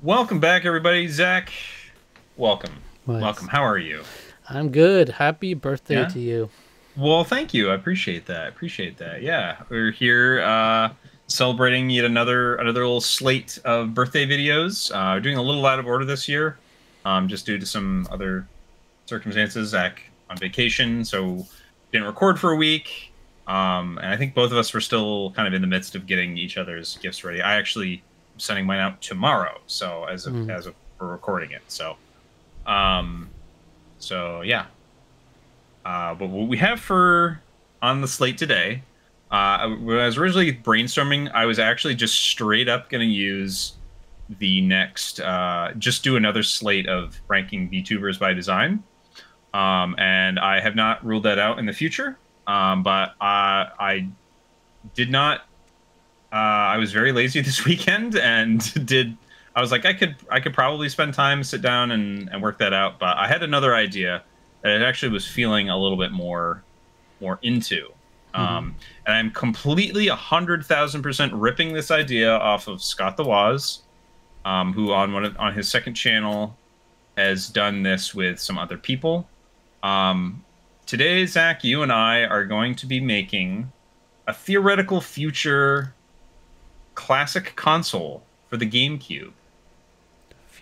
Welcome back, everybody. Zach, welcome. Nice. Welcome. How are you? I'm good. Happy birthday Yeah? to you. Well, thank you. I appreciate that. I appreciate that. Yeah. We're here celebrating yet another little slate of birthday videos. We're doing a little out of order this year, just due to some other circumstances. Zach on vacation, so didn't record for a week. And I think both of us were still kind of in the midst of getting each other's gifts ready. I actually am sending mine out tomorrow, so Mm. as of we're recording it. Um, yeah. But what we have for on the slate today, when I was originally brainstorming, I was actually just straight up going to use the next, just do another slate of ranking VTubers by design. And I have not ruled that out in the future. But I did not. I was very lazy this weekend and did. I was like, I could probably spend time, sit down, and work that out. But I had another idea that I actually was feeling a little bit more into. Hmm. And I'm completely 100,000% ripping this idea off of Scott the Woz, who on his second channel has done this with some other people. Um, Today, Zach, you and I are going to be making a theoretical future classic console for the GameCube.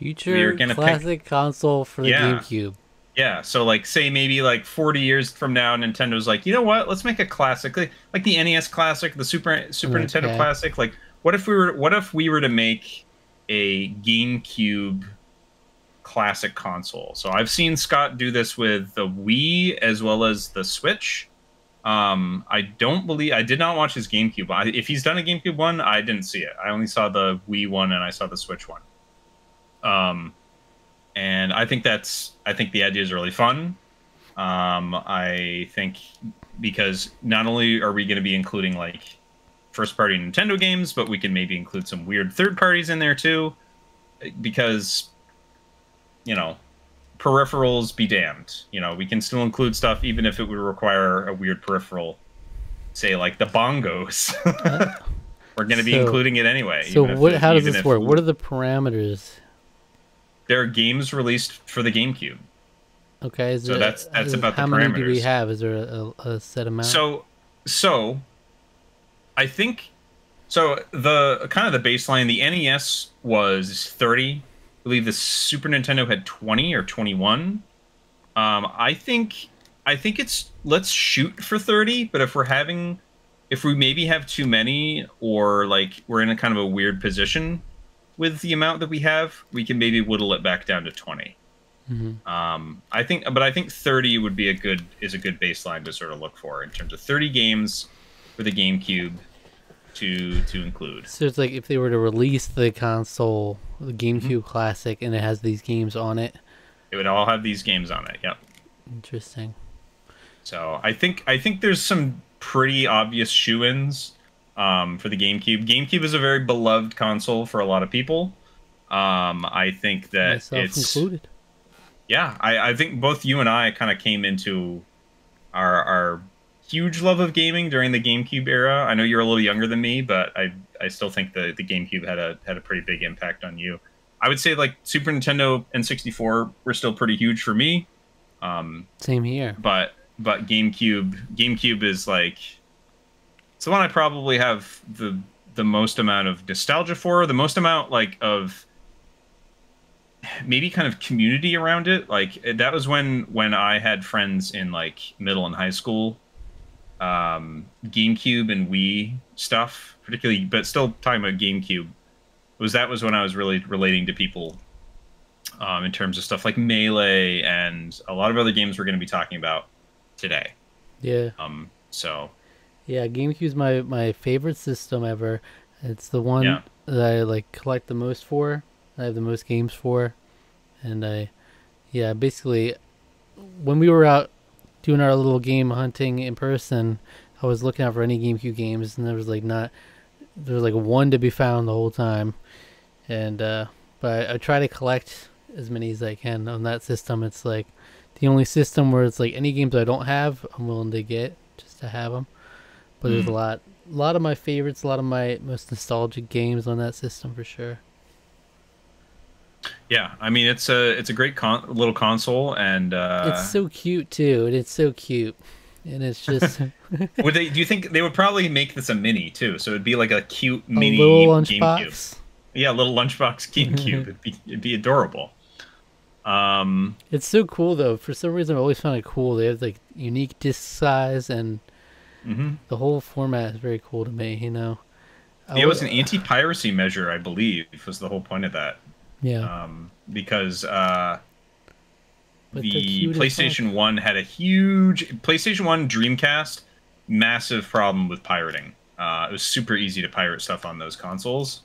We are Future gonna pick, classic console for the yeah, GameCube. yeah. So, like, say maybe like 40 years from now, Nintendo's like, you know what? Let's make a classic, like the NES Classic, the Super Nintendo Okay. Classic. Like, what if we were to make a GameCube classic console? So I've seen Scott do this with the Wii as well as the Switch. I don't believe I did not watch his GameCube. If he's done a GameCube one, I didn't see it. I only saw the Wii one and I saw the Switch one. Um, and I think the idea is really fun. I think because not only are we going to be including like first party Nintendo games, but we can maybe include some weird third parties in there too, because you know peripherals be damned. We can still include stuff even if it would require a weird peripheral, say like the bongos. Uh, We're going to be so, including it anyway, so what? How does even this if work? What are the parameters? there are games released for the GameCube. Okay. So that's about the How many do we parameters. have? Is there a set amount? So so I think the kind of the baseline, the NES was 30. I believe the Super Nintendo had 20 or 21. I think it's let's shoot for 30, but if we maybe have too many or like we're in a kind of a weird position with the amount that we have, we can maybe whittle it back down to 20. Hmm. I think 30 would be a good baseline to sort of look for in terms of 30 games for the GameCube to include. So it's like if they were to release the console, the Mhm. GameCube Classic, and it has these games on it. It would all have these games on it. Yep. Interesting. So I think there's some pretty obvious shoe-ins for the GameCube. GameCube is a very beloved console for a lot of people. I think that Myself included. yeah, I think both you and I kind of came into our huge love of gaming during the GameCube era. I know you're a little younger than me, but I still think the GameCube had a pretty big impact on you. I would say like Super Nintendo and 64 were still pretty huge for me. Same here. But GameCube is like it's the one I probably have the most amount of nostalgia for, the most amount like of maybe kind of community around it. Like that was when I had friends in like middle and high school. GameCube and Wii stuff, particularly, but still talking about GameCube, was when I was really relating to people in terms of stuff like Melee and a lot of other games we're going to be talking about today. Yeah. So Yeah, GameCube's my favorite system ever. It's the one yeah. that I like collect the most for. I have the most games for, and yeah, basically, when we were out doing our little game hunting in person, I was looking out for any GameCube games, and there was like one to be found the whole time, and but I try to collect as many as I can on that system. It's like the only system where it's like any games I don't have, I'm willing to get just to have them. But there's Mm. a lot of my favorites, a lot of my most nostalgic games on that system for sure. Yeah, I mean it's a great little console, and It's so cute too, and it's so cute, and it's just would they? Do you think they would probably make this a mini too? So it'd be like a cute a little mini GameCube. lunchbox. Yeah, a little lunchbox GameCube. It'd be adorable. It's so cool though. For some reason, I always found it cool. They have like unique disc size, and the whole format is very cool to me. You know, It was an anti-piracy measure, I believe, was the whole point of that. yeah. Because But the PlayStation 1 had a huge PlayStation 1 Dreamcast, massive problem with pirating. It was super easy to pirate stuff on those consoles.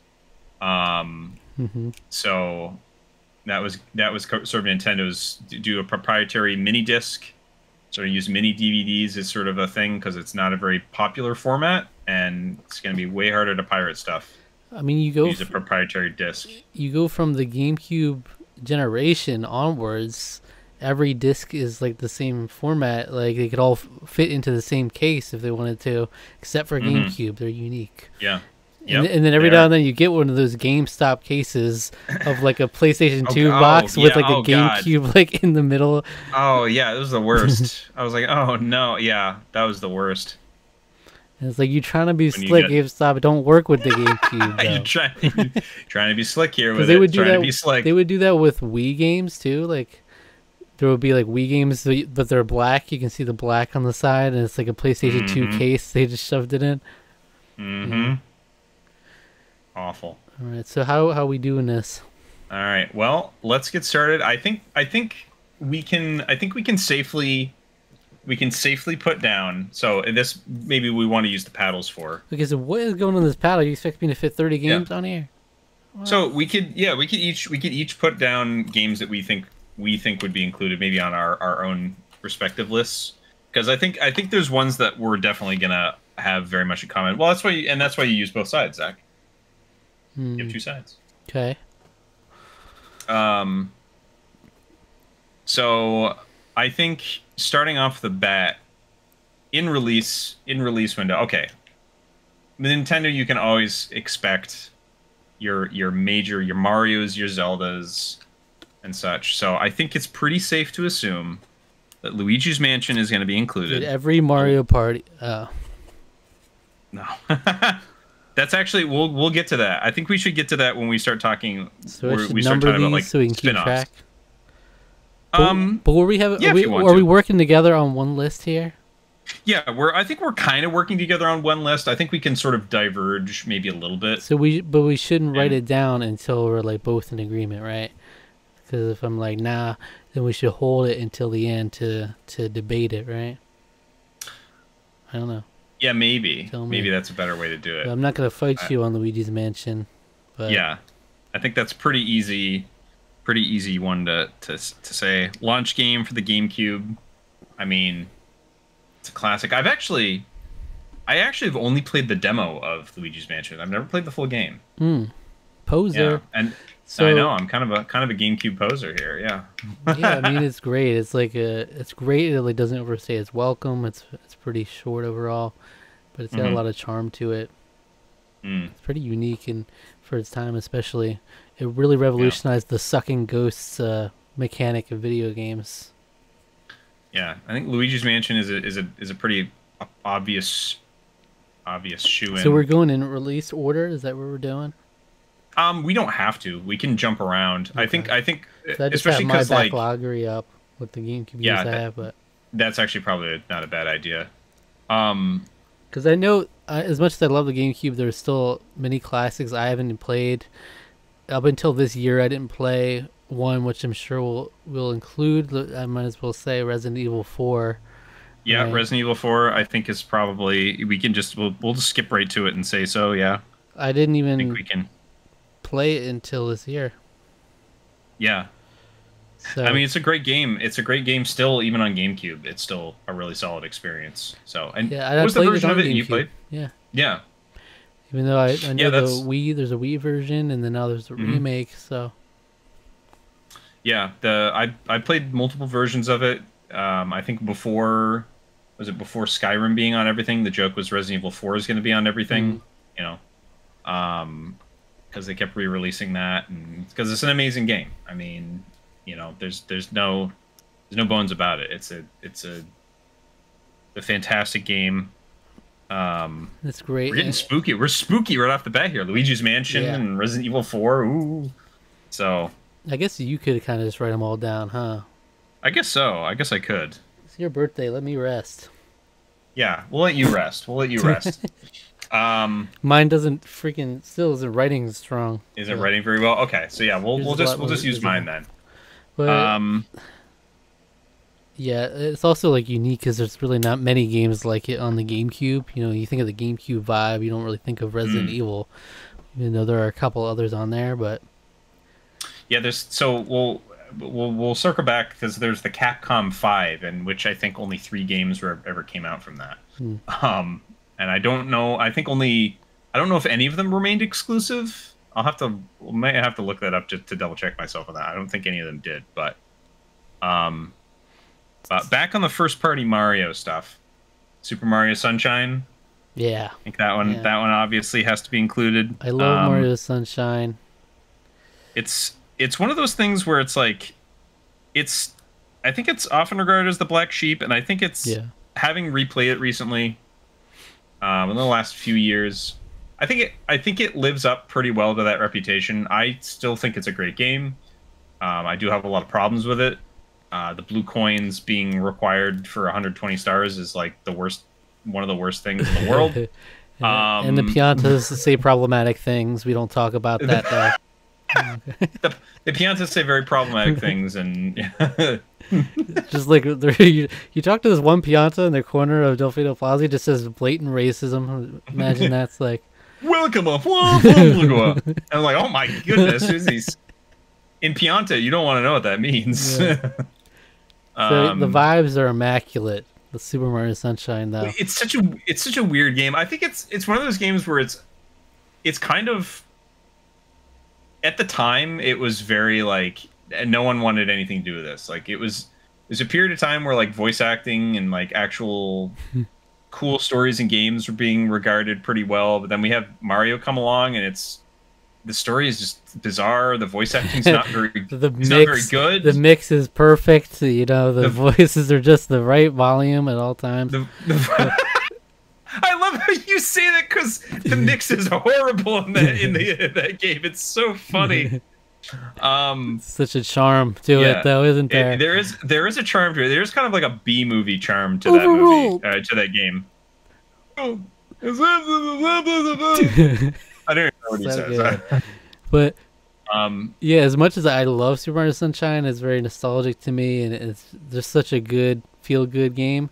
So that was sort of Nintendo's do a proprietary mini disc, sort of use mini DVDs as sort of a thing because it's not a very popular format and it's going to be way harder to pirate stuff. I mean, Use a proprietary disc. You go from the GameCube generation onwards. Every disc is like the same format. Like they could all fit into the same case if they wanted to, except for GameCube. They're unique. Yeah. And then every now and then you get one of those GameStop cases of like a PlayStation 2 box with like a GameCube like in the middle. Oh yeah, it was the worst. I was like, oh no, yeah, that was the worst. And it's like you trying to be slick, GameStop. It don't work with the GameCube. You trying to be slick here with they it. Would do trying that, to be slick. They would do that with Wii games too. Like there would be like Wii games, but they're black. You can see the black on the side, and it's like a PlayStation 2 case. They just shoved it in. Awful. All right, so how we doing this? All right, well, let's get started. I think we can safely put down. So this maybe we want to use the paddles for. Okay, so what is going on this paddle? You expect me to fit 30 games on here? What? So we could each put down games that we think would be included maybe on our own respective lists, because I think there's ones that we're definitely gonna have very much in common. Well, that's why you use both sides, Zach. You have two sides. Okay. So I think starting off the bat, in release window. Okay. Nintendo, you can always expect your Marios, your Zeldas, and such. So I think it's pretty safe to assume that Luigi's Mansion is going to be included. Did every Mario Party? No. That's actually we'll get to that. I think we should get to that when we start talking. So we start talking about like so we can keep track. But were we have? Yeah, are we working together on one list here? Yeah, I think we're kind of working together on one list. I think we can sort of diverge maybe a little bit. So we shouldn't write it down until we're like both in agreement, right? Because if I'm like nah, then we should hold it until the end to debate it, right? I don't know. Yeah, maybe that's a better way to do it. But I'm not gonna fight you on Luigi's Mansion, but yeah, I think that's pretty easy one to say. Launch game for the GameCube. I mean, it's a classic. I actually have only played the demo of Luigi's Mansion. I've never played the full game. Poser. Yeah, and so I know I'm kind of a GameCube poser here. Yeah. Yeah, I mean it's great. It's like it's great. It like doesn't overstay its welcome. It's pretty short overall, but it's got a lot of charm to it. It's pretty unique and for its time, especially. It really revolutionized the sucking ghosts mechanic of video games. Yeah, I think Luigi's Mansion is a pretty obvious shoe-in. So we're going in release order. Is that what we're doing? We don't have to. We can jump around. Okay. I think so I just especially have my like backloggery up with the GameCube games I have, but that's actually probably not a bad idea. Because I know as much as I love the GameCube, there's still many classics I haven't played. Up until this year, I didn't play one, which I'm sure we'll include. I might as well say Resident Evil 4. Yeah, right? Resident Evil 4, I think is probably we'll just skip right to it and say so. Yeah, I didn't even think we can play it until this year. Yeah, so I mean it's a great game. It's a great game still, even on GameCube. It's still a really solid experience. So and yeah, what was the version of it you played? Yeah. Yeah. Even though I know the Wii, there's a Wii version, and then now there's a remake. So yeah, I played multiple versions of it. I think before Skyrim being on everything, the joke was Resident Evil 4 is going to be on everything. You know, because they kept re-releasing that, and because it's an amazing game. I mean, you know, there's no bones about it. It's a fantastic game. That's great. We're getting spooky. We're spooky right off the bat here. Luigi's Mansion and Resident Evil 4. Ooh. So I guess you could kind of just write them all down, huh? I guess so. I guess I could. It's your birthday. Let me rest. Yeah, we'll let you rest. We'll let you rest. Mine still isn't writing strong. Isn't writing very well. Okay, so yeah, we'll just use mine then. But, yeah, it's also like unique because there's really not many games like it on the GameCube. You know, you think of the GameCube vibe, you don't really think of Resident Evil. Even though there are a couple others on there, but yeah, we'll circle back because there's the Capcom 5, in which I think only 3 games ever came out from that. And I don't know. I don't know if any of them remained exclusive. Might have to look that up just to double check myself on that. I don't think any of them did, but back on the first party Mario stuff, Super Mario Sunshine. Yeah, I think that one obviously has to be included. I love Mario Sunshine. It's one of those things where it's like, I think it's often regarded as the black sheep, and I think it's having replayed it recently, in the last few years, I think it lives up pretty well to that reputation. I still think it's a great game. I do have a lot of problems with it. The blue coins being required for 120 stars is like one of the worst things in the world. And the Piantas say problematic things. We don't talk about that though. The Piantas say very problematic things, and just like you talk to this one Pianta in the corner of Delfino Plaza, just says blatant racism. Imagine that's like, welcome up. And I'm like, oh my goodness, who's these? In Pianta, you don't want to know what that means. Yeah. So the vibes are immaculate. The Super Mario Sunshine, though, it's such a weird game. I think it's one of those games where it's kind of, at the time, it was very like, no one wanted anything to do with this. Like, there's a period of time where like voice acting and like actual cool stories and games were being regarded pretty well, but then we have Mario come along, and the story is just bizarre. The voice acting's not very not very good. The mix is perfect. You know, the voices are just the right volume at all times. I love how you say that, because the mix is horrible in that game. It's so funny. Such a charm to it, though, isn't there? There is a charm to it. There's kind of like a B movie charm to that movie, to that game. I don't know what he says. But yeah, as much as I love Super Mario Sunshine, it's very nostalgic to me, and it's just such a good feel-good game.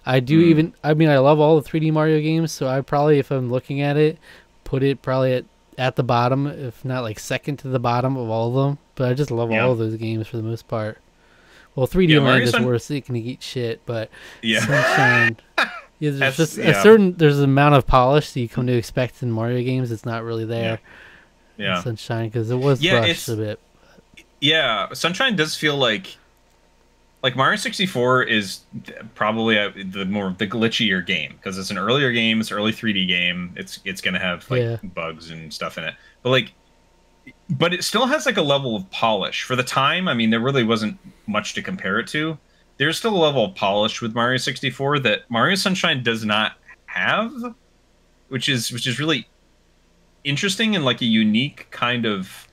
I love all the 3D Mario games, so I probably, if I'm looking at it, put it probably at the bottom, if not like second to the bottom of all of them. But I just love all of those games for the most part. Well, 3D Land is worse; it can eat shit. But Sunshine, there's just there's an amount of polish that you come to expect in Mario games. It's not really there. In Sunshine, because it was rushed a bit. Yeah, Sunshine does feel like Mario 64 is probably the glitchier game, because it's an earlier game, it's an early 3D game. It's gonna have bugs and stuff in it, but it still has like a level of polish for the time. I mean, there really wasn't much to compare it to. There's still a level of polish with Mario 64 that Mario Sunshine does not have, which is really interesting, and like a unique kind of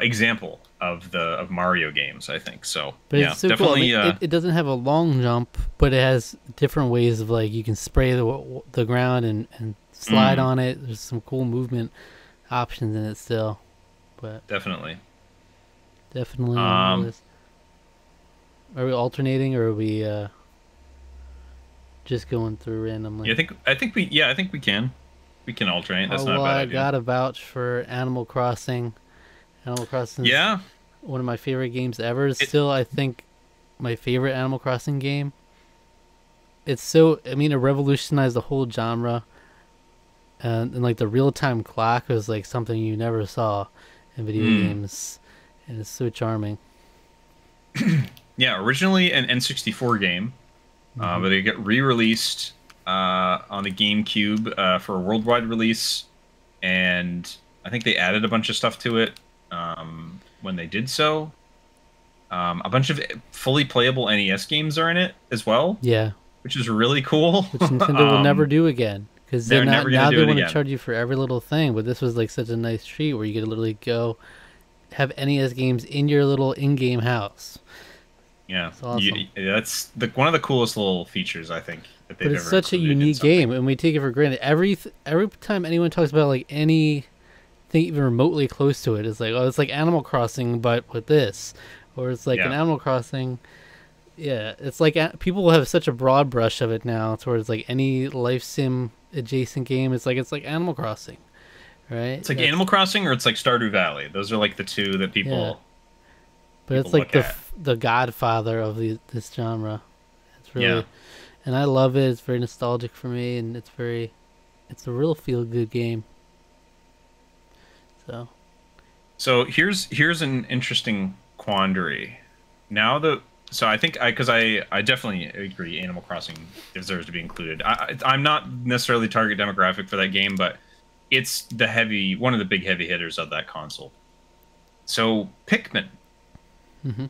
example of Mario games, I think. So, but it's so definitely cool. I mean, it doesn't have a long jump, but it has different ways of, like, you can spray the ground and slide on it. There's some cool movement options in it still. But definitely. Are we alternating, or are we just going through randomly? Yeah, I think we can. We can alternate. That's not a bad idea. I got a vouch for Animal Crossing. Animal Crossing, one of my favorite games ever. Still, I think, my favorite Animal Crossing game. It revolutionized the whole genre, and like the real-time clock was like something you never saw in video games, and it's so charming. Yeah, originally an N64 game, but it got re-released on the GameCube for a worldwide release, and I think they added a bunch of stuff to it when they did so. A bunch of fully playable NES games are in it as well. Yeah. Which is really cool. Which Nintendo will never do again. Because they're now, never gonna now do they it want to again. charge you for every little thing, but this was like such a nice treat where you could literally go have NES games in your little in-game house. Yeah, It's awesome. that's one of the coolest little features I think that they've But it's ever such a included in unique something. game, and we take it for granted. Every time anyone talks about like anything even remotely close to it, it's like, oh, it's like Animal Crossing, but with this, or it's like an Yeah. Animal Crossing. Yeah, it's like people have such a broad brush of it now, towards like any life sim adjacent game. It's like Animal Crossing, right? It's like Animal Crossing or it's like Stardew Valley. Those are like the two that people. Yeah. But people it's like look at. the godfather of this genre. It's really, Yeah. and I love it. It's very nostalgic for me, and it's a real feel good game. So here's an interesting quandary. Now so I think because I definitely agree Animal Crossing deserves to be included. I'm not necessarily target demographic for that game, but it's one of the big heavy hitters of that console. So Pikmin. Mm-hmm.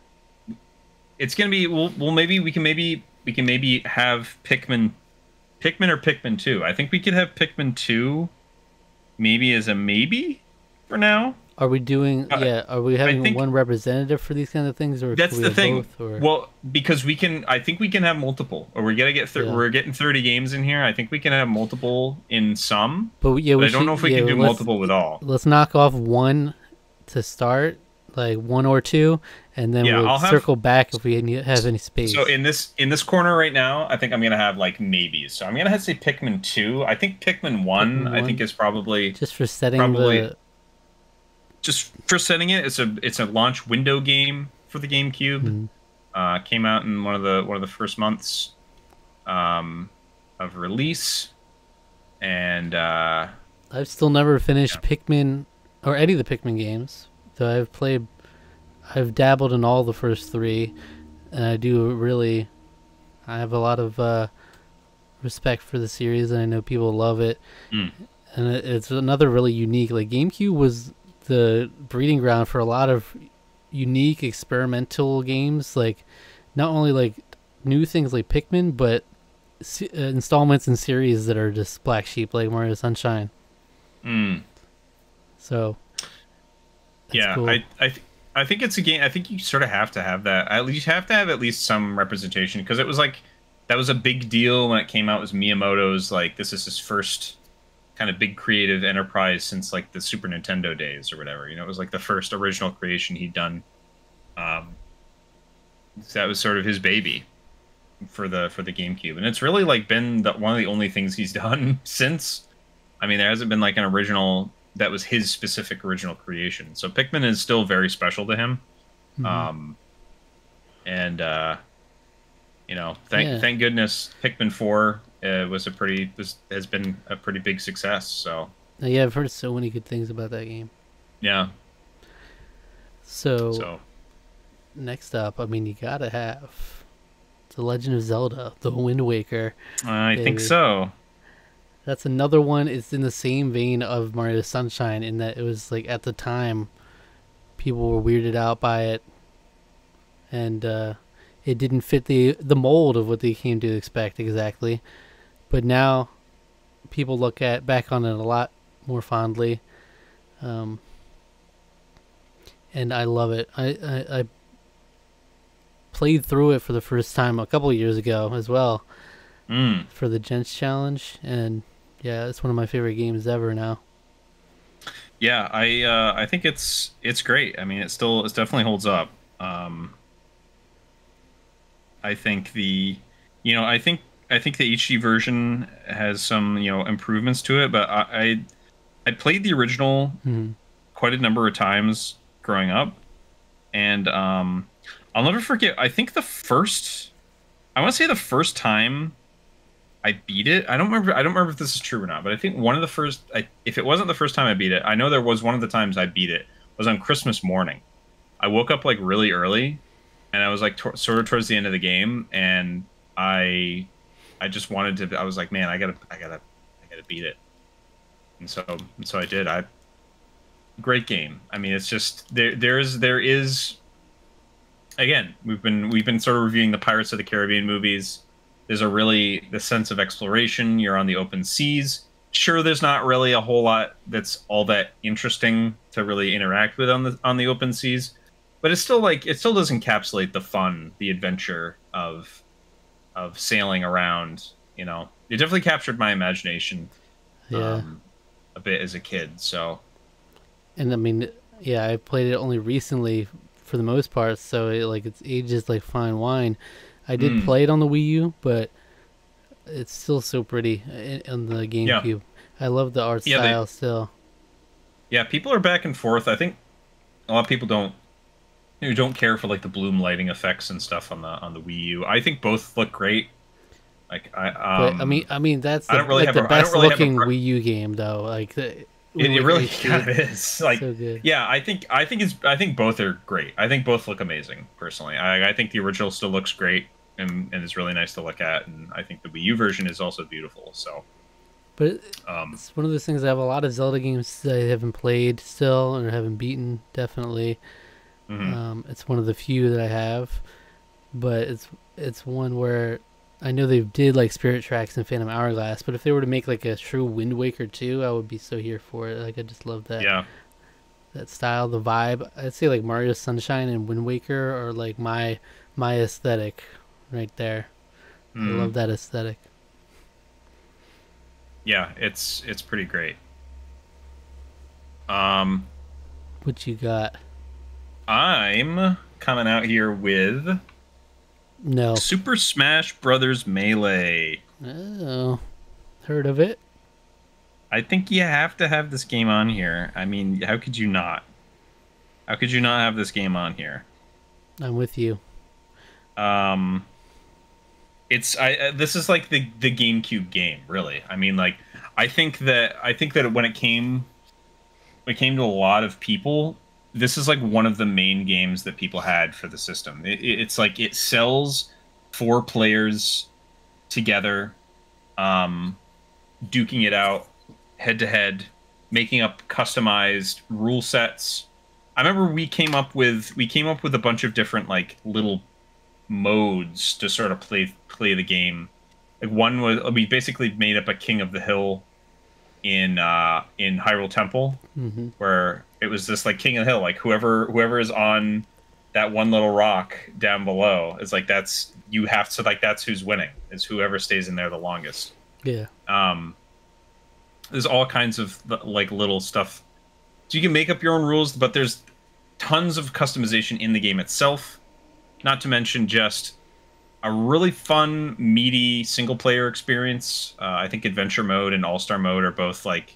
It's gonna be maybe we can maybe have Pikmin or Pikmin 2. I think we could have Pikmin 2 maybe as a maybe for now. Are we doing? Are we having one representative for these kind of things, or that's we the have thing? Both, or? Well, because we can. I think we can have multiple. Or we're gonna get. We're getting 30 games in here. I think we can have multiple in some. But yeah, I don't know if we can do multiple with all. Let's knock off one to start, like one or two, and then we'll circle back if we have any space. So in this corner right now, I think I'm gonna have like maybes. So I'm gonna have to say Pikmin 2. I think Pikmin 1. I think is probably just for setting Just for setting it, it's a launch window game for the GameCube. Came out in one of the first months of release, and I've still never finished Pikmin or any of the Pikmin games. Though I've dabbled in all the first three, and I have a lot of respect for the series, and I know people love it. And it's another really unique. Like GameCube was the breeding ground for a lot of unique experimental games, like not only like new things like Pikmin, but installments and series that are just black sheep, like Mario Sunshine. So yeah, cool. I think it's a game. I think you sort of have to have that. At least have to have at least some representation, because it was like that was a big deal when it came out. It was Miyamoto's like this is his first kind of big creative enterprise since like the Super Nintendo days or whatever. You know, it was like the first original creation he'd done. That was sort of his baby for the GameCube, and it's really like been one of the only things he's done since. I mean, there hasn't been like an original that was his specific original creation. So Pikmin is still very special to him. You know, thank goodness Pikmin 4 has been a pretty big success. So yeah, I've heard so many good things about that game. Yeah. So next up, I mean, you gotta have The Legend of Zelda: The Wind Waker. I think so. That's another one. It's in the same vein of Mario Sunshine in that it was like at the time, people were weirded out by it, and it didn't fit the mold of what they came to expect exactly. But now, people look back on it a lot more fondly, and I love it. I played through it for the first time a couple of years ago as well, for the Gents Challenge, and yeah, it's one of my favorite games ever now. Yeah, I think it's great. I mean, it definitely holds up. I think the HD version has some improvements to it, but I played the original quite a number of times growing up, and I'll never forget. I think I want to say the first time I beat it. I don't remember if this is true or not, but I think one of the first. If it wasn't the first time I beat it, I know there was one of the times I beat it was on Christmas morning. I woke up like really early, and I was like sort of towards the end of the game, and I I just wanted to. I was like, man, I gotta beat it. And so I did. Great game. I mean, it's just there is again, we've been sort of reviewing the Pirates of the Caribbean movies. There's a really the sense of exploration. You're on the open seas. Sure, there's not really a whole lot that's all that interesting to really interact with on the open seas, but it's still like it still does encapsulate the fun, the adventure of sailing around. You know, it definitely captured my imagination Yeah. a bit as a kid. So And I mean, yeah, I played it only recently for the most part, so it's ages like fine wine. I did mm, play it on the Wii U, but it's still so pretty on the yeah, GameCube. I love the art yeah, style still. yeah. People are back and forth. I think a lot of people don't care for like the bloom lighting effects and stuff on the Wii U. I think both look great. Like But I mean that's I the don't really have the a I don't best really have a looking Wii U game though. Like the it, Wind it Waker really HD, kind of is. Like so good. yeah, I think both are great. I think both look amazing personally. I think the original still looks great and is really nice to look at, and I think the Wii U version is also beautiful. So But um it's one of those things. I have a lot of Zelda games that I haven't played still or haven't beaten. Definitely, mhm. it's one of the few that I have. But it's one where I know they did like Spirit Tracks and Phantom Hourglass. But if they were to make like a true Wind Waker 2, I would be so here for it. Like I just love Yeah. that style, the vibe. I'd say like Mario Sunshine and Wind Waker are like my aesthetic right there. I love Mm. that aesthetic. Yeah, it's pretty great. Um What you got? I'm coming out here with No. Super Smash Brothers Melee. Oh, heard of it? I think you have to have this game on here. I mean, how could you not? How could you not have this game on here? I'm with you. Um, it's this is like the GameCube game, really. I mean, like I think that when it came to a lot of people, this is like one of the main games that people had for the system. It's like it sells four players together, um, duking it out head to head, making up customized rule sets. I remember we came up with a bunch of different like little modes to sort of play the game. Like one was we basically made up a King of the Hill in Hyrule Temple, Hmm. where it was this like King of the Hill, like whoever is on that one little rock down below is like that's you have to like that's who's winning is whoever stays in there the longest. Yeah. Um, there's all kinds of like little stuff. So you can make up your own rules, but there's tons of customization in the game itself. Not to mention just a really fun, meaty single player experience. I think adventure mode and all star mode are both like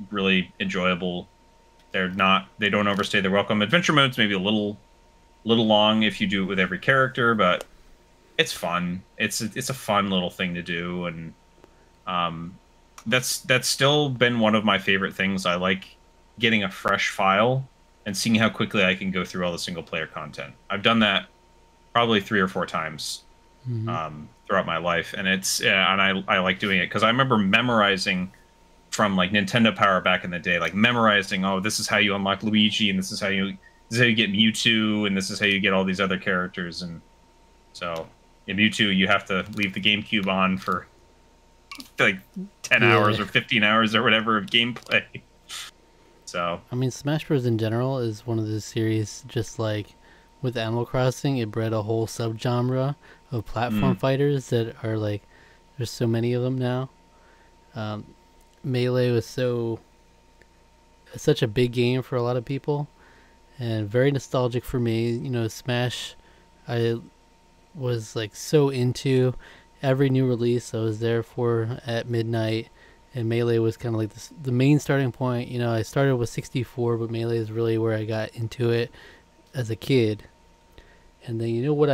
really enjoyable. They don't overstay their welcome. Adventure mode's maybe a little long if you do it with every character, but it's fun. It's a fun little thing to do, and um, that's still been one of my favorite things. I like getting a fresh file and seeing how quickly I can go through all the single player content. I've done that probably 3 or 4 times Hmm. throughout my life, and I like doing it because I remember memorizing from like Nintendo Power back in the day, like memorizing, oh, this is how you unlock Luigi, and this is how you get Mewtwo, and this is how you get all these other characters, and so in Mewtwo you have to leave the GameCube on for like 10 Yeah. hours or 15 hours or whatever of gameplay. So I mean, Smash Bros. In general is one of those series. Just like with Animal Crossing, it bred a whole subgenre of platform mm, fighters that are like. There's so many of them now. Um, Melee was such a big game for a lot of people, and very nostalgic for me. Smash, I was like so into every new release. I was there for at midnight, and Melee was kind of like the main starting point. I started with 64, but Melee is really where I got into it as a kid. And then what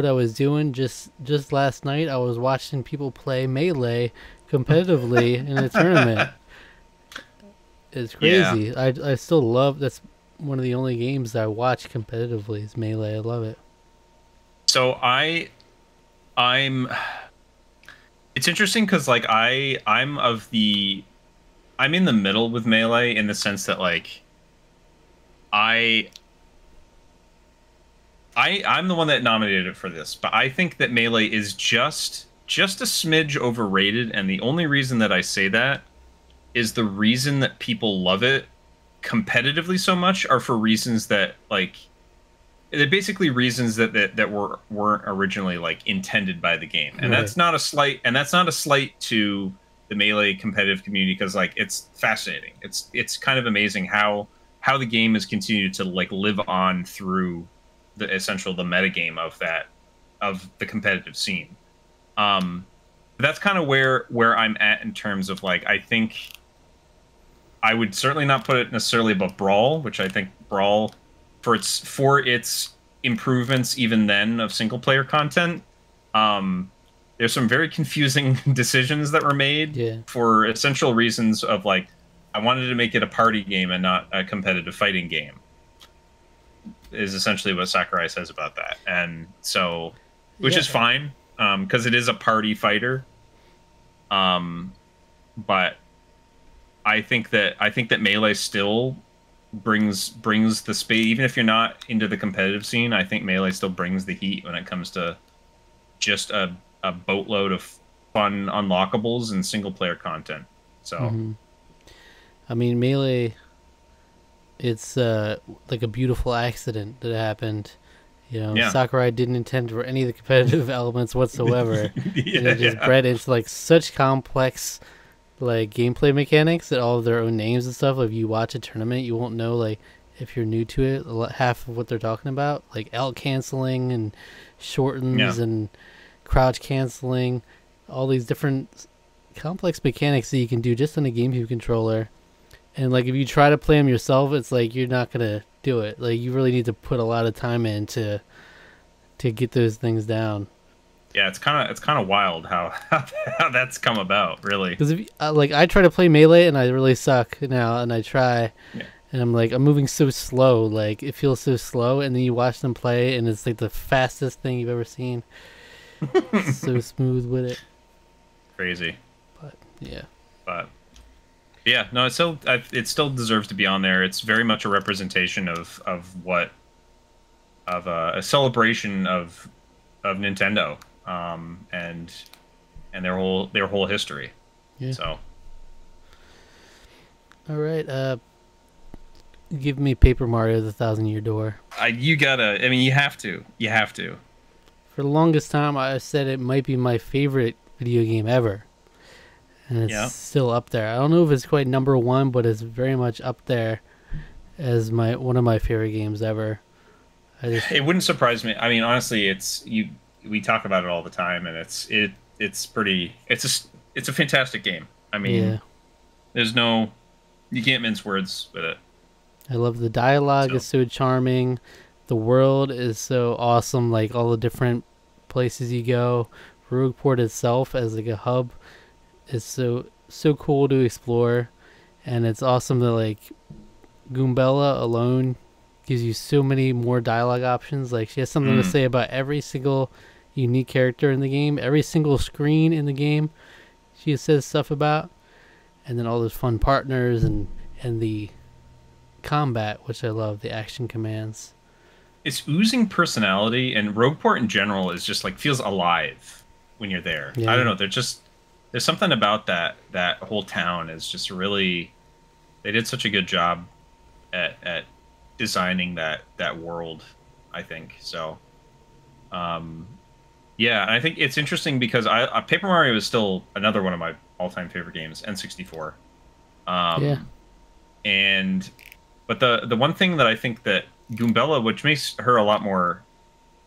I was doing just last night. I was watching people play Melee competitively in a tournament. It's yeah. crazy. I still love that's one of the only games that I watch competitively is Melee. I love it. So I'm It's interesting because like I'm in the middle with Melee in the sense that like I I'm the one that nominated it for this, but I think that Melee is just a smidge overrated, and the only reason that I say that is the reason that people love it competitively so much are for reasons that like they're basically reasons that weren't originally like intended by the game. And Right. that's not a slight to the Melee competitive community because like it's fascinating. It's kind of amazing how the game has continued to like live on through the meta game of the competitive scene. That's kind of where I'm at in terms of like I think I would certainly not put it necessarily above Brawl, which I think Brawl for its improvements even then of single player content. There's some very confusing decisions that were made for essential reasons of like I wanted to make it a party game and not a competitive fighting game. Is essentially what Sakurai says about that, and so which is fine because it is a party fighter. But I think that Melee still brings the space, even if you're not into the competitive scene. I think Melee still brings the heat when it comes to just a boatload of fun unlockables and single player content. So, I mean, Melee, it's like a beautiful accident that happened. You know, Sakurai didn't intend for any of the competitive elements whatsoever. And it just bred into like such complex like gameplay mechanics that all of their own names and stuff. Like, if you watch a tournament, you won't know like if you're new to it half of what they're talking about, like out canceling and shortens and crouch canceling, all these different complex mechanics that you can do just on a GameCube controller. And like if you try to play them yourself, it's like you're not gonna do it. Like you really need to put a lot of time in to get those things down. Yeah, it's kind of wild how that's come about, really. Because if like I try to play Melee and I really suck now, and I try, and I'm like I'm moving so slow, like it feels so slow, and then you watch them play, and it's like the fastest thing you've ever seen. So smooth with it. Crazy. But yeah, no, it still deserves to be on there. It's very much a representation of a celebration of Nintendo. And their whole history. Yeah. So. All right. Give me Paper Mario: The Thousand Year Door. You gotta. I mean, you have to. You have to. For the longest time, I said it might be my favorite video game ever, and it's still up there. I don't know if it's quite number one, but it's very much up there as one of my favorite games ever. It wouldn't surprise me. I mean, honestly, we talk about it all the time, and it's a fantastic game. I mean, you can't mince words with it. I love the dialogue is so charming. The world is so awesome, like all the different places you go. Rogueport itself as like a hub is so cool to explore, and it's awesome that like Goombella alone gives you so many more dialogue options. Like she has something to say about every single unique character in the game, every single screen in the game she says stuff about, and then all those fun partners and the combat, which I love, the action commands. It's oozing personality, and Rogueport in general is just like feels alive when you're there. I don't know, there's something about that whole town is just really, they did such a good job at designing that world, I think. So yeah, and I think it's interesting because Paper Mario is still another one of my all-time favorite games, N64. But the one thing that I think that Goombella, which makes her a lot more,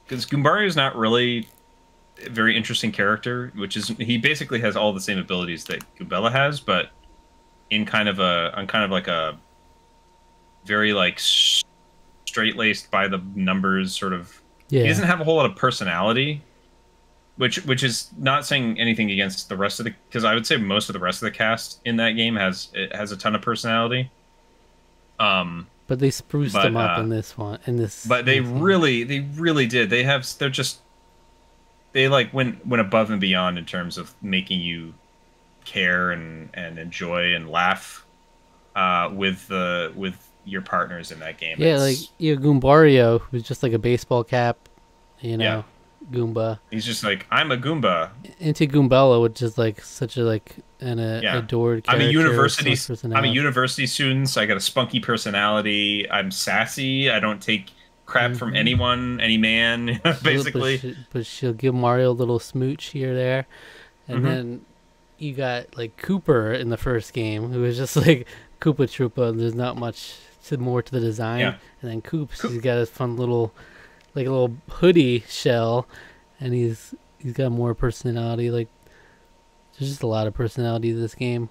because Goombario is not really a very interesting character, he basically has all the same abilities that Goombella has, but on kind of like a very like straight-laced by the numbers sort of. He doesn't have a whole lot of personality. Which is not saying anything against the rest of the, because I would say most of the rest of the cast in that game has a ton of personality. But they spruced them up in this one. But they really did. They they like went above and beyond in terms of making you care and enjoy and laugh with your partners in that game. Yeah, like Goombario, who's just like a baseball cap, Yeah, Goomba. he's just like, I'm a Goomba. Into Goombella, which is like such a an Yeah, adored I'm a character. university student. So I got a spunky personality. I'm sassy. I don't take crap from anyone, any man, basically. But she'll give Mario a little smooch here or there, and then you got like Cooper in the first game, who was just like Koopa Troopa. There's not much more to the design, and then Koops, he's got his fun little like a little hoodie shell, and he's got more personality. Like there's just a lot of personality to this game.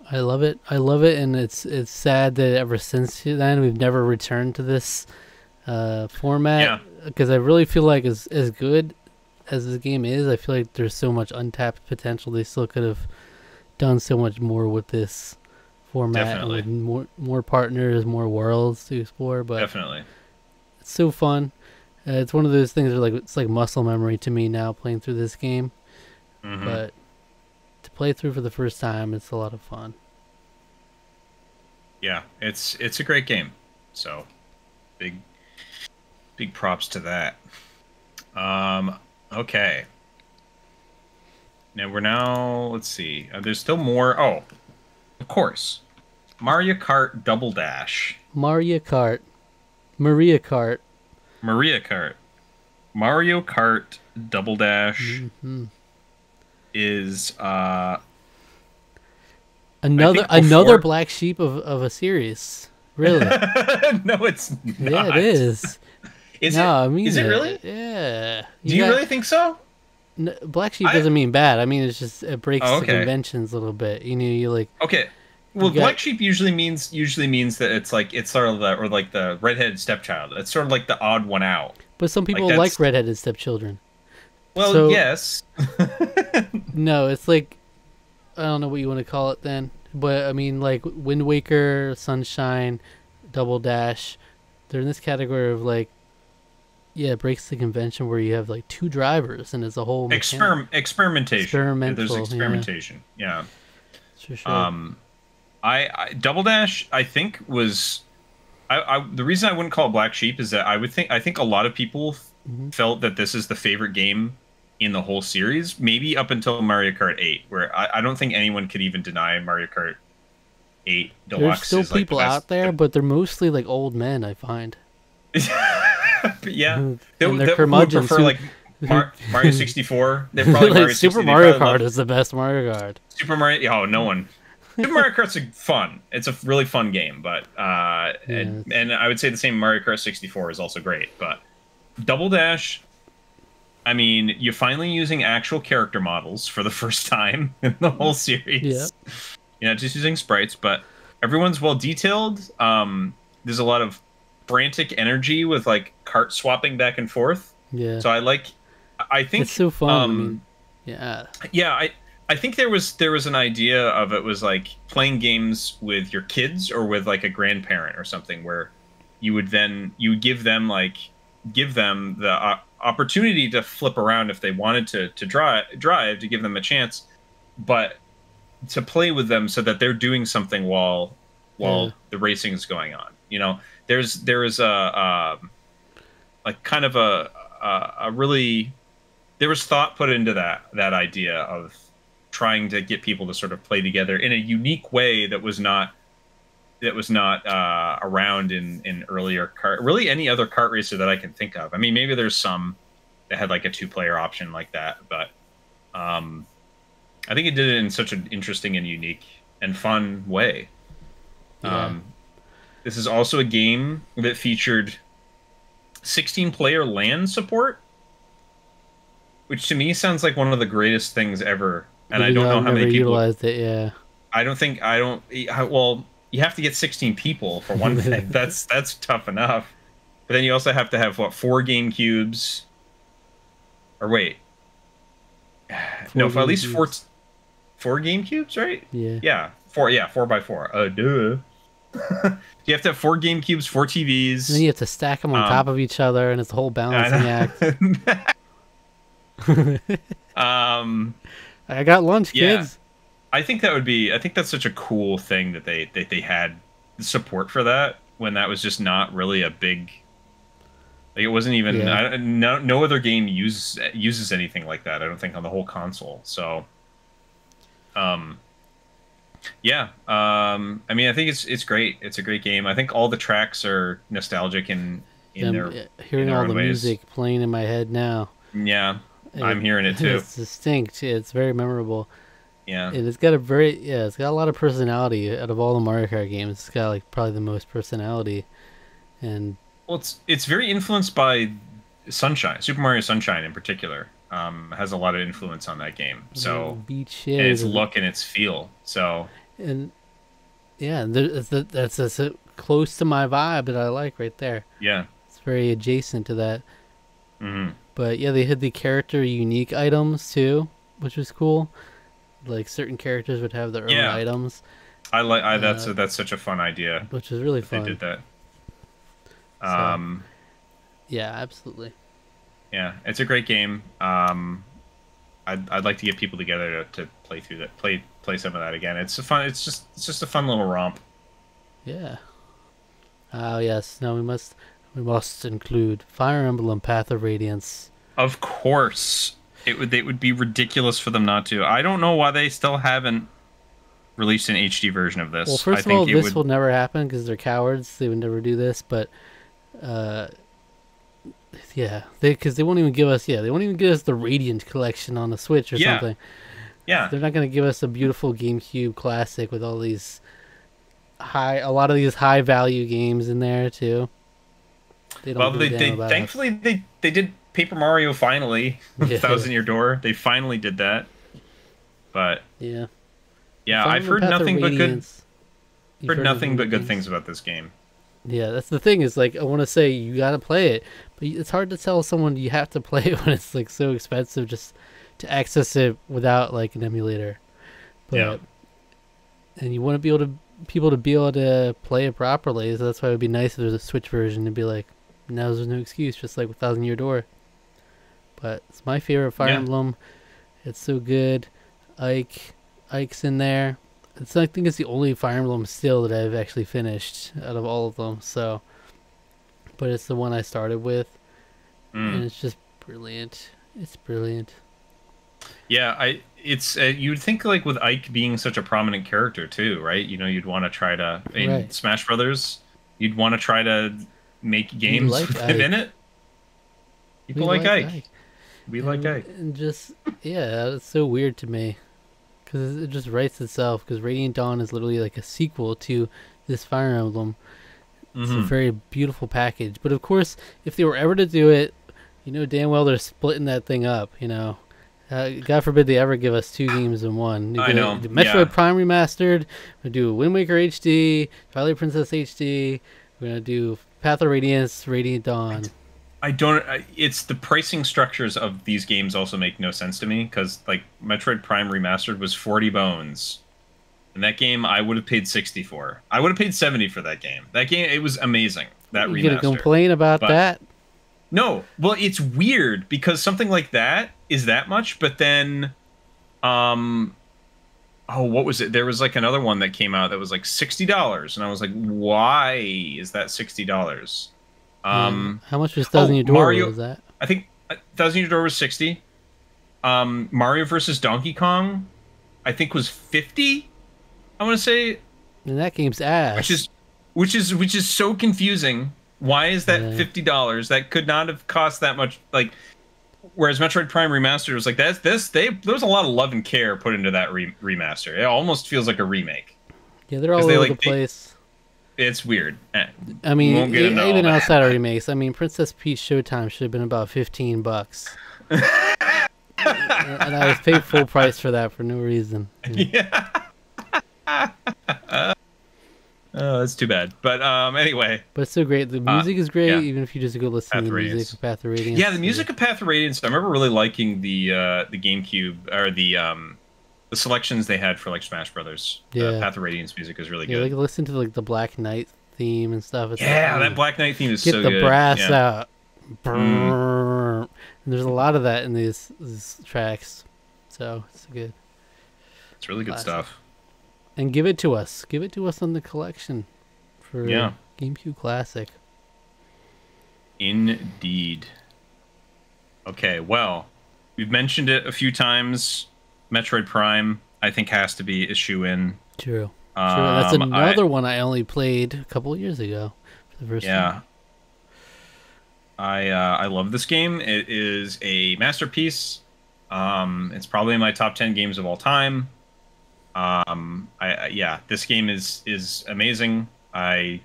I love it. I love it, and it's sad that ever since then we've never returned to this format. Because I really feel like as good as this game is, I feel like there's so much untapped potential. They still could have done so much more with this format, with more partners, more worlds to explore. But definitely, it's so fun. It's one of those things where it's like muscle memory to me now playing through this game. But to play through for the first time, it's a lot of fun. Yeah, it's a great game. So big props to that. Okay. Now let's see. There's still more. Oh, of course. Mario Kart Double Dash. Mario Kart. Mario Kart Double Dash is another black sheep of a series. Really? No, it's not. Yeah, it is. Is it really? Yeah. Do you really think so? No, black sheep doesn't mean bad. I mean, it breaks the conventions a little bit. You like. Okay. Well, black sheep usually means that it's sort of the redheaded stepchild. It's sort of like the odd one out. But some people like redheaded stepchildren. Well, yes. No, it's like, I don't know what you want to call it then, but I mean, like Wind Waker, Sunshine, Double Dash, they're in this category of like, it breaks the convention where you have like two drivers and it's a whole experimentation. There's experimentation. Yeah. Sure. I Double Dash, I think, was the reason I wouldn't call it black sheep is that I think a lot of people felt that this is the favorite game in the whole series, maybe up until Mario Kart 8, where I don't think anyone could even deny Mario Kart 8 Deluxe. There's still people out there, but they're mostly like old men, I find. Yeah, and they're curmudgeons prefer like Mario 64. They're probably like Mario Super 60, Mario Kart is the best Mario Kart. Super Mario, oh, no one. Super Mario Kart's fun. It's a really fun game, but and I would say the same Mario Kart 64 is also great. But Double Dash, I mean, you're finally using actual character models for the first time in the whole series. Yeah. You're not just using sprites, but everyone's well detailed. There's a lot of frantic energy with like kart swapping back and forth. Yeah. So I think it's so fun. I think there was an idea of it was like playing games with your kids or with like a grandparent or something where you would give them the opportunity to flip around if they wanted to drive to give them a chance, but to play with them so that they're doing something while the racing is going on. There was thought put into that idea of trying to get people to sort of play together in a unique way that was not around in earlier kart, really any other kart racer that I can think of. I mean, maybe there's some that had like a 2-player option like that, but I think it did it in such an interesting and unique and fun way. Yeah. This is also a game that featured 16-player LAN support, which to me sounds like one of the greatest things ever. And I don't know how many people utilized it. Yeah. Well, you have to get 16 people for one thing. That's tough enough. But then you also have to have 4 GameCubes. Or wait. No, for at least 4 GameCubes, right? Yeah. Yeah. 4 by 4. Duh. You have to have 4 GameCubes, 4 And then TVs. you have to stack them on top of each other, and it's a whole balancing act. I got lunch, Yeah, kids. I think that would be. I think that's such a cool thing that they had support for that when that was just not really a big. Like it wasn't even. Yeah. No other game uses anything like that. I don't think on the whole console. So, yeah. I mean, I think it's great. It's a great game. I think all the tracks are nostalgic in their Hearing all own the ways. music playing in my head now. Yeah, I'm hearing it too. It's distinct. It's very memorable. Yeah. And it's got a lot of personality out of all the Mario Kart games. It's got like probably the most personality. And Well, it's very influenced by Sunshine. Super Mario Sunshine in particular has a lot of influence on that game. So beach and its look and its feel. So and yeah, that's close to my vibe that I like right there. yeah. It's very adjacent to that. Hmm. But yeah, they had the character unique items too, which was cool. Like certain characters would have their own items. That's such a fun idea. Which is really fun. They did that. So, yeah, absolutely. Yeah, it's a great game. I'd like to get people together to play through that, play some of that again. It's just a fun little romp. Yeah. Oh yes. No, we must include Fire Emblem Path of Radiance. Of course, it would be ridiculous for them not to. I don't know why they still haven't released an HD version of this. Well, first of all, this will never happen because they're cowards. They would never do this. But, yeah, because they won't even give us. Yeah, they won't even give us the Radiant collection on the Switch or something. Yeah, they're not going to give us a beautiful GameCube classic with all these a lot of these high value games in there too. They don't. Well, they thankfully they did Paper Mario finally. Thousand Year Door. They finally did that. But yeah, I've heard nothing but good. Heard nothing but good things about this game. Yeah, that's the thing. Is like I want to say you got to play it, but it's hard to tell someone you have to play it when it's like so expensive just to access it without like an emulator. But and you want to be able to people to be able to play it properly. So that's why it would be nice if there's a Switch version to be like, now there's no excuse, just like with Thousand Year Door. But it's my favorite Fire Emblem. It's so good. Ike's in there. I think it's the only Fire Emblem still that I've actually finished out of all of them. So, but it's the one I started with, and it's just brilliant. It's brilliant. Yeah, it's you'd think like with Ike being such a prominent character too, right? You know, you'd want to try to in Smash Brothers, you'd want to try to make games with him in it. People like Ike. We like Ike. And just it's so weird to me because it just writes itself. Because Radiant Dawn is literally like a sequel to this Fire Emblem. It's a very beautiful package. But of course, if they were ever to do it, you know damn well they're splitting that thing up. You know. God forbid they ever give us two games in one. I know. Metroid Prime Remastered. We're going to do Wind Waker HD, Twilight Princess HD. We're going to do Path of Radiance, Radiant Dawn. It's the pricing structures of these games also make no sense to me because like Metroid Prime Remastered was 40 bones. And that game I would have paid 60 for. I would have paid 70 for that game. That game, it was amazing. That remaster. You going to complain about that? No, well, it's weird because something like that is that much, but then, what was it? There was like another one that came out that was like $60, and I was like, why is that $60? How much was Thousand Year Door? Mario, was that? I think Thousand Year Door was 60. Mario versus Donkey Kong, I think was 50. I want to say. And that game's ass. Which is so confusing. Why is that $50? That could not have cost that much. Like, whereas Metroid Prime Remastered was like there was a lot of love and care put into that remaster. It almost feels like a remake. Yeah, they're all over the place. It's weird. I mean, even outside of remakes, I mean, Princess Peach Showtime should have been about $15, and I paid full price for that for no reason. Yeah. Oh, that's too bad. But anyway. But it's so great. The music is great, even if you just go listen to the music of Path of Radiance. Yeah, the music of Path of Radiance. I remember really liking the GameCube or the the selections they had for like Smash Brothers. Yeah. Path of Radiance music is really Yeah, good. like listen to like the Black Knight theme and stuff. It's Yeah, like, that Black Knight theme is get so the good. brass Yeah. out. And there's a lot of that in these tracks, so it's good. It's really good stuff. And give it to us. Give it to us on the collection for GameCube Classic. Indeed. Okay, well, we've mentioned it a few times. Metroid Prime, I think, has to be a shoe-in. True. That's another one I only played a couple of years ago for the first time. I love this game. It is a masterpiece. It's probably in my top 10 games of all time. This game is amazing. I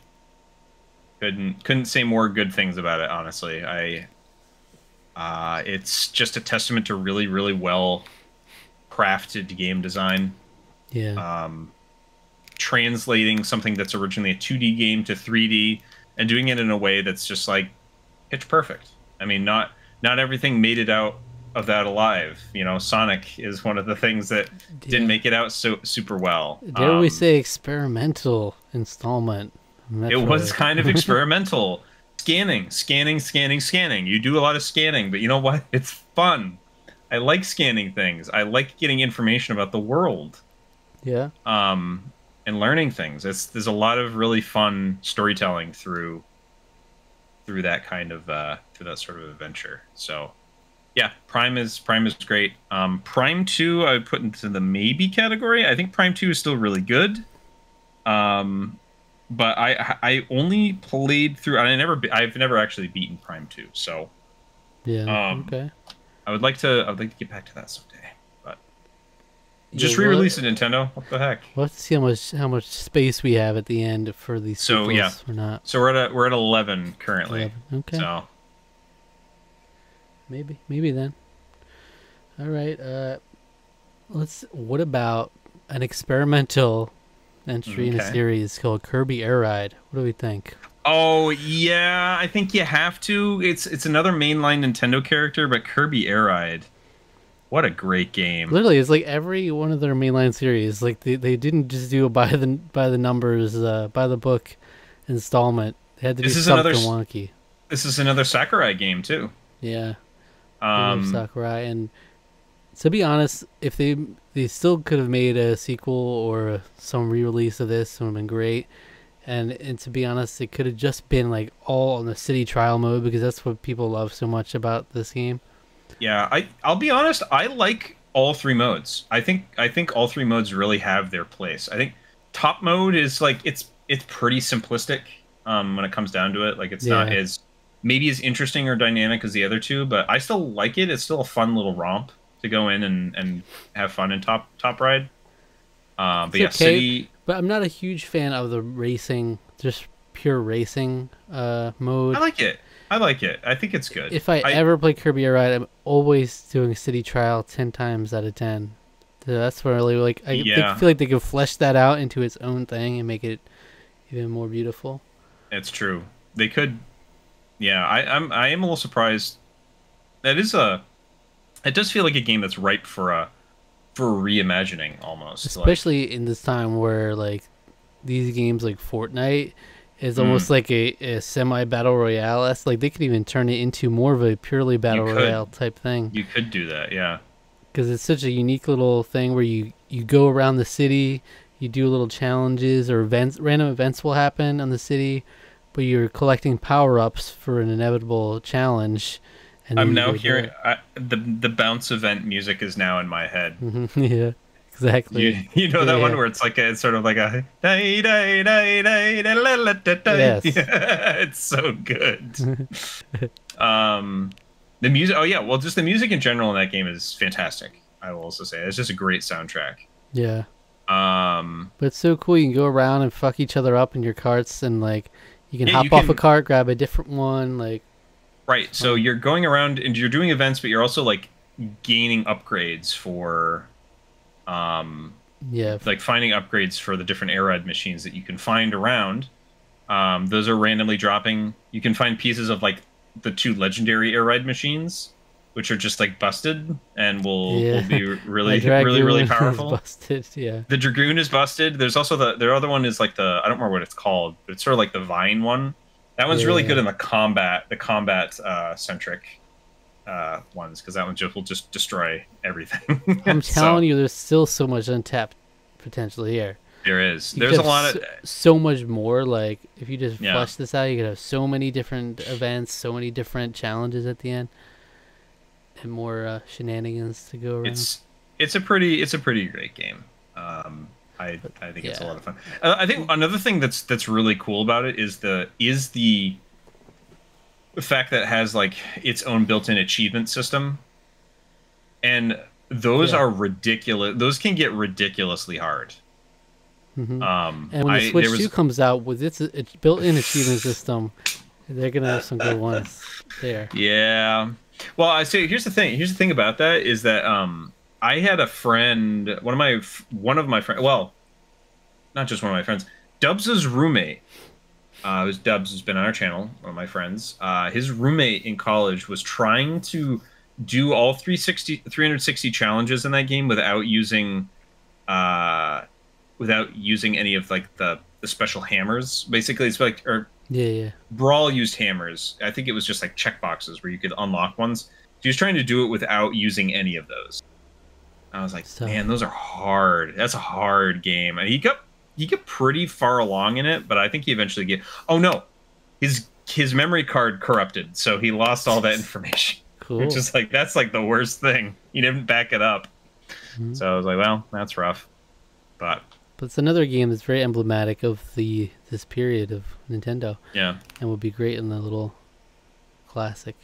couldn't say more good things about it, honestly. It's just a testament to really, really well crafted game design. Yeah. Translating something that's originally a 2D game to 3D and doing it in a way that's just like pitch perfect. I mean, not everything made it out of that alive. You know, Sonic is one of the things that didn't make it out so super well. Dare we say experimental installment? Metroid. It was kind of experimental. Scanning. You do a lot of scanning, but you know what? It's fun. I like scanning things. I like getting information about the world. Yeah. And learning things. There's a lot of really fun storytelling through that kind of through that sort of adventure. So yeah, Prime is great. Prime 2 I would put into the maybe category. I think Prime 2 is still really good. But I only played through. I've never actually beaten Prime 2. So yeah, okay. I would like to get back to that someday. But just re-release it, Nintendo. What the heck? We'll have to see how much space we have at the end for these. So yeah, or not. So we're at 11 currently. 11. Okay. So maybe then. All right. What about an experimental entry in a series called Kirby Air Ride? What do we think? Oh yeah, I think you have to. It's another mainline Nintendo character, but Kirby Air Ride. What a great game! Literally, it's like every one of their mainline series. Like they didn't just do a by the numbers, by the book installment. They had to do something wonky. This is another Sakurai game too. Yeah. Sakurai, and to be honest, if they still could have made a sequel or some re-release of this, it would have been great. And to be honest, it could have just been like all on the city trial mode, because that's what people love so much about this game. Yeah, I'll be honest, I like all three modes. I think all three modes really have their place. I think top mode is like it's pretty simplistic when it comes down to it. Like it's not as maybe as interesting or dynamic as the other two, but I still like it. It's still a fun little romp to go in and have fun in top ride. But yeah, city. But I'm not a huge fan of the racing, just pure racing mode. I like it. I think it's good. If I ever play Kirby Air Ride, I'm always doing city trial 10 times out of 10. So that's where I really like. I feel like they could flesh that out into its own thing and make it even more beautiful. It's true. They could. Yeah, I am a little surprised. It does feel like a game that's ripe for a reimagining almost. Especially in this time where like these games like Fortnite is almost like a semi battle royale. Like they could even turn it into more of a purely battle royale type thing. You could do that, yeah. Because it's such a unique little thing where you go around the city, you do little challenges or events. Random events will happen on the city, but you're collecting power-ups for an inevitable challenge. And I'm now hearing the bounce event music is now in my head. Yeah, exactly. You know that one where it's like it's sort of like a yes. Yeah, it's so good. The music. Oh yeah, well, just the music in general in that game is fantastic. I will also say it's just a great soundtrack. Yeah. But it's so cool. You can go around and fuck each other up in your carts, and like you can hop off a cart, grab a different one, like. Right, so you're going around and you're doing events, but you're also like gaining upgrades for, like finding upgrades for the different air ride machines that you can find around. Those are randomly dropping. You can find pieces of like the 2 legendary air ride machines which are just like busted and will Yeah. be My really Dragoon is powerful. busted. Yeah. The Dragoon is busted. There's also the other one is like I don't remember what it's called, but it's sort of like the Vine one. That one's really good Yeah. in the combat centric ones, because that one will just destroy everything. I'm So telling you, there's still so much untapped potential here. there is. You There's could a lot have of so much more. Like if you just yeah. flesh this out, you could have so many different events, so many different challenges at the end, and more shenanigans to go around. It's a pretty great game. I think it's a lot of fun. I think another thing that's really cool about it is the fact that it has like its own built-in achievement system, and those are ridiculous. Those can get ridiculously hard. Mm-hmm. And when the Switch 2 comes out with its built-in achievement system, they're gonna have some good ones there. Yeah. Well, I say here's the thing. Here's the thing about that is that I had a friend, one of my friends. Well, not just one of my friends. Dubs' roommate. Dubs has been on our channel. One of my friends. His roommate in college was trying to do all 360 challenges in that game without using any of like the special hammers. Basically, it's like Brawl used hammers. I think it was just like checkboxes where you could unlock ones. He was trying to do it without using any of those. I was like, man, those are hard. That's a hard game. And he got pretty far along in it, but I think he eventually oh no, his memory card corrupted, so he lost all that information. Cool. Which is like, that's like the worst thing. He didn't back it up. Mm-hmm. So I was like, well, that's rough. But it's another game that's very emblematic of this period of Nintendo. Yeah. And would be great in the little classic.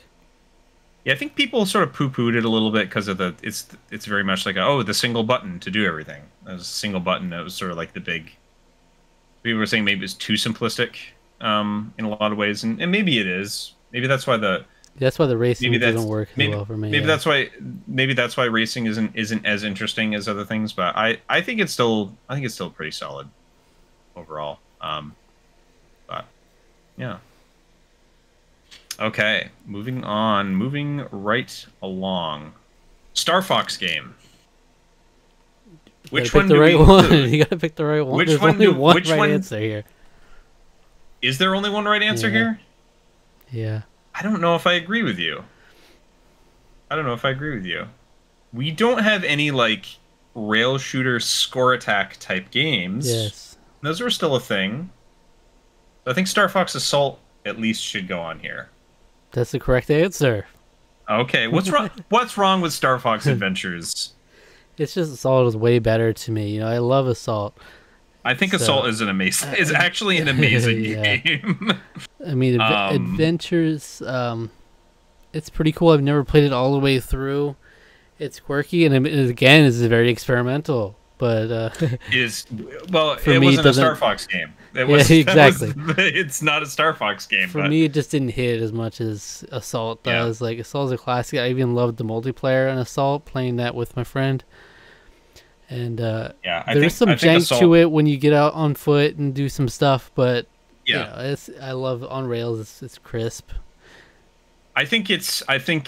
Yeah, I think people sort of poo-pooed it a little bit because of it's very much like the single button to do everything. It was a single button. It was sort of like the big. People were saying maybe it's too simplistic in a lot of ways, and maybe it is. Maybe that's why the racing doesn't work as well for me. Maybe that's why racing isn't as interesting as other things. But I think it's still pretty solid overall. But yeah. Okay, moving right along. Star Fox game. Which one do we include? You gotta pick the right one. Which There's one? only one answer here. Is there only one right answer here? Yeah. I don't know if I agree with you. We don't have any like rail shooter score attack type games. Yes. Those are still a thing. I think Star Fox Assault at least should go on here. That's the correct answer. Okay, what's wrong? What's wrong with Star Fox Adventures? It's just Assault is way better to me. You know, I love Assault. I think Assault is actually an amazing game. I mean, Adventures, it's pretty cool. I've never played it all the way through. It's quirky, and again, it's very experimental. But it wasn't a Star Fox game. Exactly. It's not a Star Fox game. For me, it just didn't hit as much as Assault does. Like Assault's a classic. I even loved the multiplayer on Assault, playing that with my friend. And there's some jank to it when you get out on foot and do some stuff, but I love on rails. It's crisp. I think it's an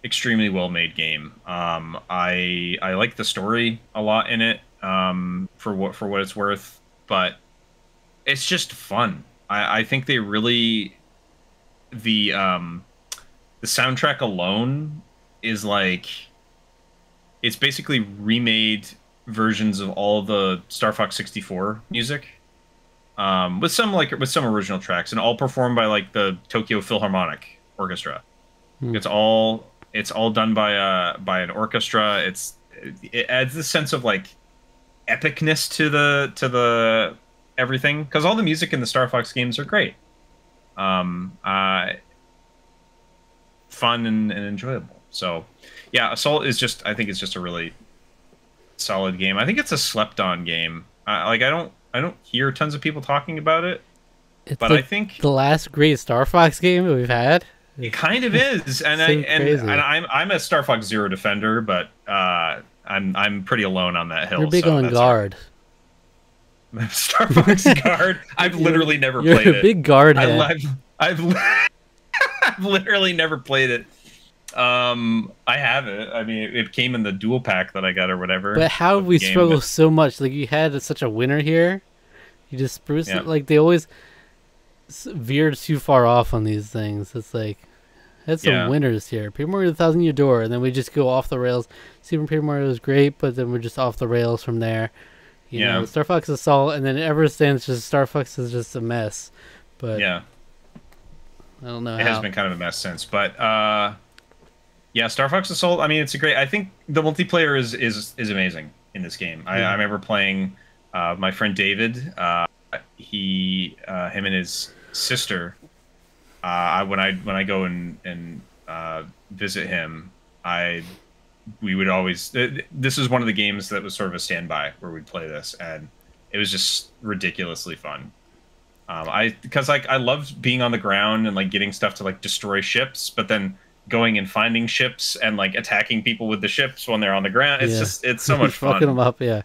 extremely well made game. I like the story a lot in it. For what it's worth, but it's just fun. I think they really the soundtrack alone is like. It's basically remade versions of all the Star Fox 64 music, with some original tracks, and all performed by like the Tokyo Philharmonic Orchestra. It's all done by an orchestra. It adds this sense of like epicness to the everything, because all the music in the Star Fox games are great, fun and enjoyable. So. Yeah, Assault I think it's just a really solid game. I think it's a slept-on game. I don't hear tons of people talking about it, but I think the last great Star Fox game that we've had. It kind of is, and I'm a Star Fox Zero defender, but I'm pretty alone on that hill. You're big on Guard. Star Fox Guard. I've literally never played it. You're a big Guard head. I've literally never played it. I have it. I mean, it came in the dual pack that I got or whatever But how have of the we game. struggled But so much? Like you had such a winner here. You just spruce yeah, it. Like they always veered too far off on these things. It's like had some yeah, winners here. Paper Mario: The Thousand Year Door, and then we just go off the rails. Super Paper Mario is great, but then we're just off the rails from there. You know, yeah, Star Fox Assault, and then ever since, just Star Fox is just a mess. But yeah. I don't know It has how. been kind of a mess since, but yeah, Star Fox Assault. I mean, it's a great. I think the multiplayer is amazing in this game. I Yeah. remember playing my friend David. Him and his sister. When I go and visit him, I we would always. This is one of the games that was sort of a standby where we'd play this, and it was just ridiculously fun. Because like I love being on the ground and like getting stuff to like destroy ships, but then going and finding ships and like attacking people with the ships when they're on the ground. Yeah. It's so much Fucking them fun. up, yeah.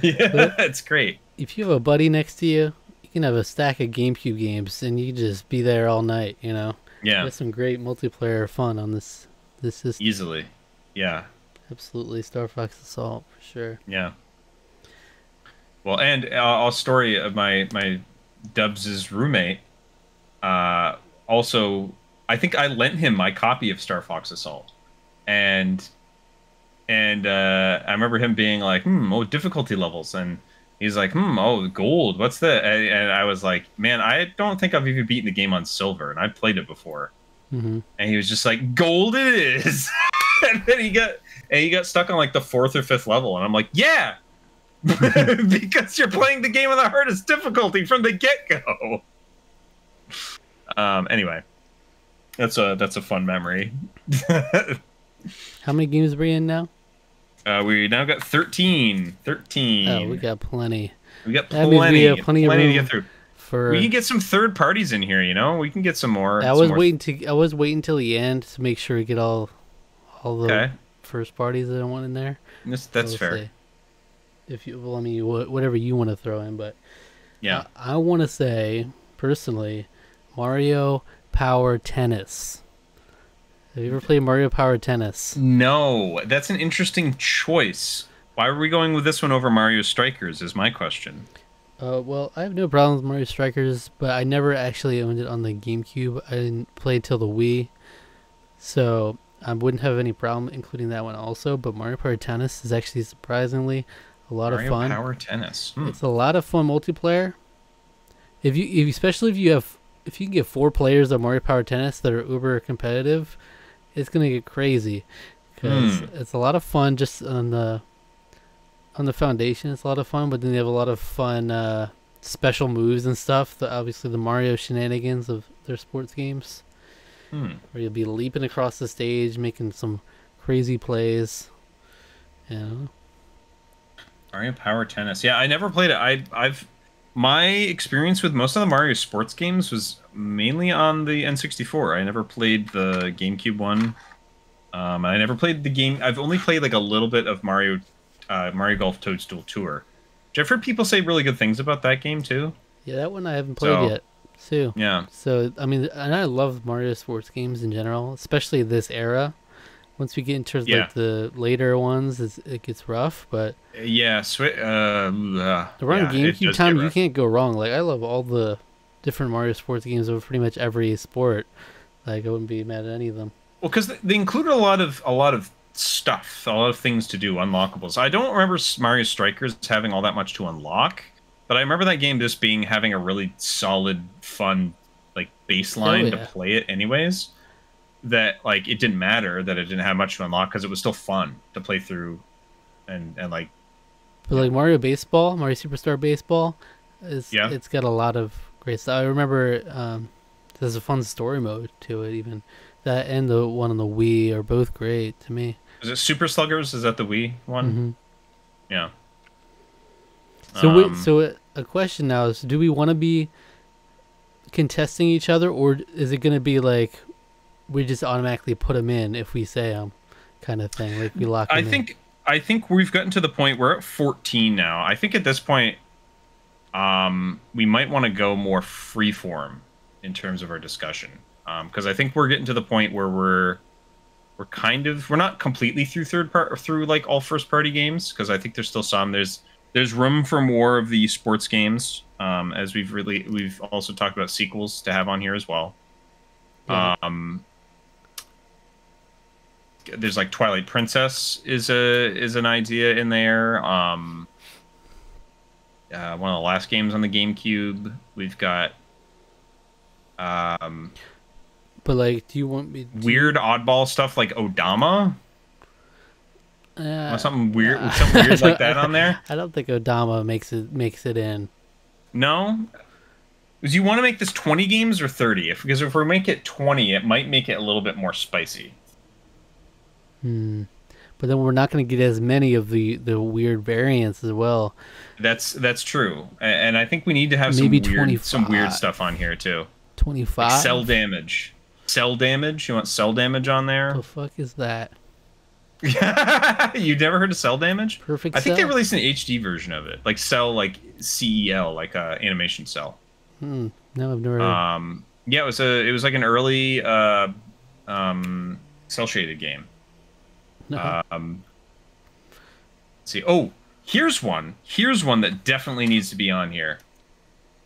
Yeah, But it's great. if you have a buddy next to you, you can have a stack of GameCube games and you can just be there all night, you know? Yeah, There's some great multiplayer fun on this system. easily. Yeah, Absolutely, Star Fox Assault for sure. yeah. Well, and a story of my Dubs' roommate. Also, I think I lent him my copy of Star Fox Assault, and I remember him being like, oh, difficulty levels, and he's like, oh, gold, what's that? And I was like, man, I don't think I've even beaten the game on silver, and I played it before. Hmm. And he was just like, gold it is. And then he got stuck on like the fourth or fifth level, and I'm like, yeah, because you're playing the game on the hardest difficulty from the get go. Anyway, that's a fun memory. How many games are we in now? We now got 13. 13. Oh, we got plenty. We got That means we have plenty plenty of to room get through. for. We can get some third parties in here, you know. We can get some more. I some was more- waiting till the end to make sure we get all the Okay, first parties that I want in there. that's We'll fair. see. If you, well, I mean, whatever you want to throw in, but Yeah. I want to say personally, Mario Power Tennis. Have you ever played Mario Power Tennis? No, that's an interesting choice. Why are we going with this one over Mario Strikers? Is my question. Well, I have no problem with Mario Strikers, but I never actually owned it on the GameCube. I didn't play it till the Wii, so I wouldn't have any problem including that one also. But Mario Power Tennis is actually surprisingly a lot Mario of fun. Power Tennis. It's a lot of fun multiplayer. Especially if you can get 4 players of Mario Power Tennis that are uber competitive, it's gonna get crazy because it's a lot of fun just on the foundation. It's a lot of fun, but then they have a lot of fun special moves and stuff. Obviously the Mario shenanigans of their sports games, where you'll be leaping across the stage, making some crazy plays. You know? Mario Power Tennis. Yeah, I never played it. I've my experience with most of the Mario sports games was mainly on the N64. I never played the GameCube one. I never played the game. I've only played like a little bit of Mario Golf Toadstool Tour. I've heard people say really good things about that game too. Yeah, that one I haven't played yet, too. Yeah. So, I mean, and I love Mario sports games in general, especially this era. Once we get into like the later ones, it gets rough, but Yeah, around it GameCube does time, get you rough. can't go wrong. Like, I love all the different Mario sports games of pretty much every sport. Like, I wouldn't be mad at any of them. Well, because they included a lot of stuff, a lot of things to do, unlockables. I don't remember Mario Strikers having all that much to unlock, but I remember that game just having a really solid, fun, like baseline to play it, anyways. That like it didn't matter that it didn't have much to unlock because it was still fun to play through, and like. But like Mario Baseball, Mario Superstar Baseball, it's got a lot of great stuff. I remember there's a fun story mode to it. Even that and the one on the Wii are both great to me. Is it Super Sluggers? Is that the Wii one? Mm-hmm. Yeah. So a question now is: do we want to be contesting each other, or is it going to be like we just automatically put them in if we say them, kind of thing? Like we lock them in? I think we've gotten to the point we're at 14 now. I think at this point, we might want to go more freeform in terms of our discussion, because I think we're getting to the point where we're we're not completely through through like all first party games, because I think there's still some. There's room for more of the sports games, as we've also talked about sequels to have on here as well. Yeah. There's like Twilight Princess is an idea in there. One of the last games on the GameCube. We've got But like, do you want me? Weird oddball stuff like Odama. Something weird like that on there. I don't think Odama makes it in. No, because you want to make this 20 games or 30? Because if we make it 20, it might make it a little bit more spicy. But then we're not going to get as many of the weird variants as well. That's true, and I think we need to have Maybe some weird stuff on here too. 25. Like cell damage. Cell damage. You want cell damage on there? What the fuck is that? You never heard of cell damage? Perfect. I think Cell? they released an HD version of it, like cell, like CEL, like animation cell. No, I've never heard. Yeah, it was like an early cell shaded game. No. Let's see. Oh, here's one that definitely needs to be on here.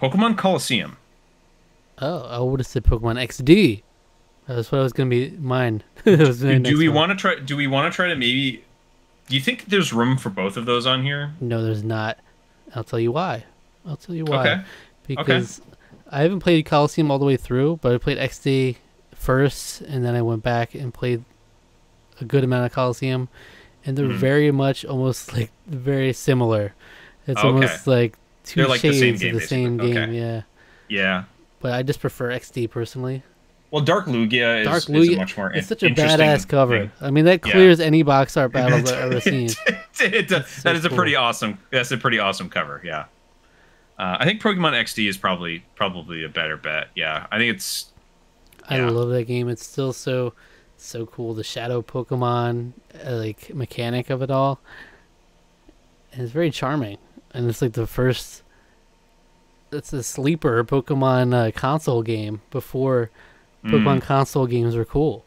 Pokemon Colosseum. Oh, I would have said Pokemon XD. That's what was going to be mine. Do we want to try to maybe? Do you think there's room for both of those on here? No, there's not. I'll tell you why. Okay. Because I haven't played Coliseum all the way through, but I played XD first, and then I went back and played a good amount of Coliseum, and they're very much almost like very similar. It's almost like two like shades of the same game. Yeah. Yeah. But I just prefer XD personally. Well, Dark Lugia is a much more it's such a badass cover. Thing. I mean, that clears any box art battle I've ever seen. That is a pretty awesome. That's a pretty awesome cover. Yeah. I think Pokemon XD is probably a better bet. Yeah, I think it's. I love that game. It's still so cool. The shadow Pokemon like mechanic of it all, and it's very charming. And it's like the first. It's a sleeper Pokemon console game before Pokemon console games were cool.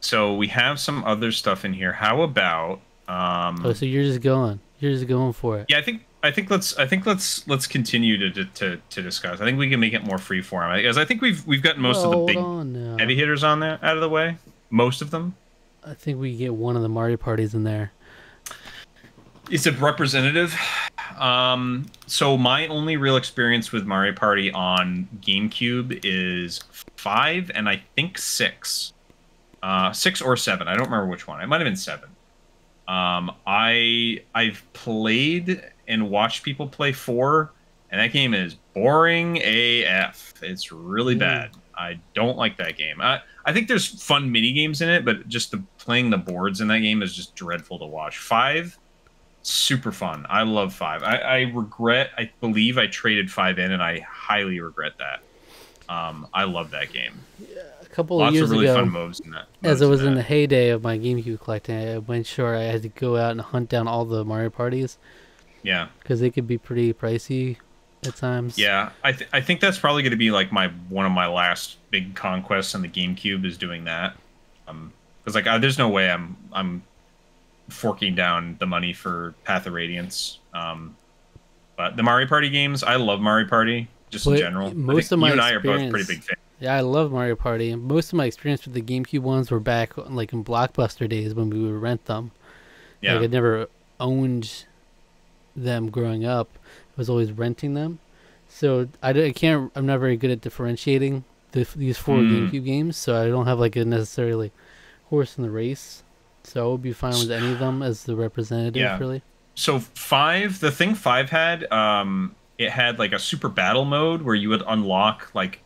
So we have some other stuff in here. How about? Oh, so you're just going for it. Yeah, I think let's continue to discuss. I think we can make it more freeform, because I think we've gotten most of the big heavy hitters on there out of the way. Most of them. I think we get one of the Mario parties in there. It's a representative. So my only real experience with Mario Party on GameCube is 5 and I think 6. 6 or 7. I don't remember which one. It might have been 7. I've played and watched people play 4, and that game is boring AF. It's really bad. I don't like that game. I think there's fun mini games in it, but just playing the boards in that game is just dreadful to watch. 5, super fun. I love 5. I believe I traded 5 in, and I highly regret that. I love that game. Yeah, a couple Lots of years of really ago, fun moves in that. As I was in the heyday of my GameCube collecting, I went sure I had to go out and hunt down all the Mario parties. Yeah, because they could be pretty pricey at times. Yeah, I think that's probably going to be like one of my last big conquests on the GameCube is doing that. Because like there's no way I'm forking down the money for Path of Radiance. But the Mario Party games, I love Mario Party just in general. Most of my you and I are both pretty big fans. Yeah, I love Mario Party, and most of my experience with the GameCube ones were back like in Blockbuster days when we would rent them. Yeah, like I never owned them growing up. I was always renting them, so I'm not very good at differentiating these 4 GameCube games, so I don't have like a necessarily horse in the race, so I would be fine with any of them as the representative. Really. So 5, the thing 5 had, it had like a super battle mode where you would unlock like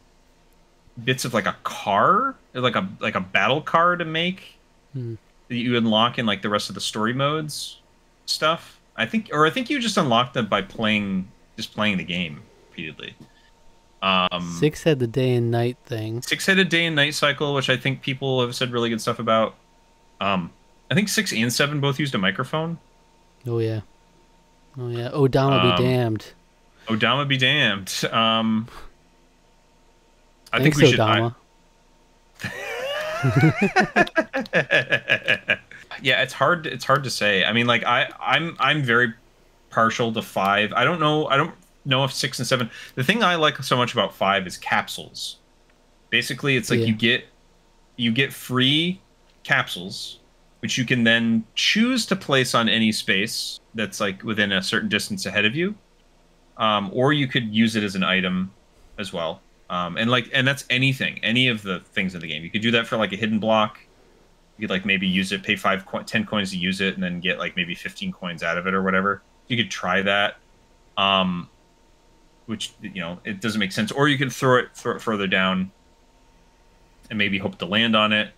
bits of like a car, like a battle car to make that you unlock in like the rest of the story modes stuff. I think you just unlocked them by playing the game repeatedly. 6 had the day and night thing. 6 had a day and night cycle, which I think people have said really good stuff about. I think 6 and 7 both used a microphone. Oh yeah. Odama be damned. Odama be damned. I Thanks, think we Odama. should. Yeah, it's hard. It's hard to say. I mean, like I'm very partial to 5. I don't know. I don't know if 6 and 7. The thing I like so much about 5 is capsules. Basically, it's like Yeah. you get free capsules, which you can then choose to place on any space that's like within a certain distance ahead of you, or you could use it as an item as well. And that's anything, any of the things in the game. You could do that for like a hidden block. You could like maybe use it, pay 10 coins to use it, and then get like maybe 15 coins out of it or whatever. You could try that, which it doesn't make sense. Or you could throw it further down, and maybe hope to land on it.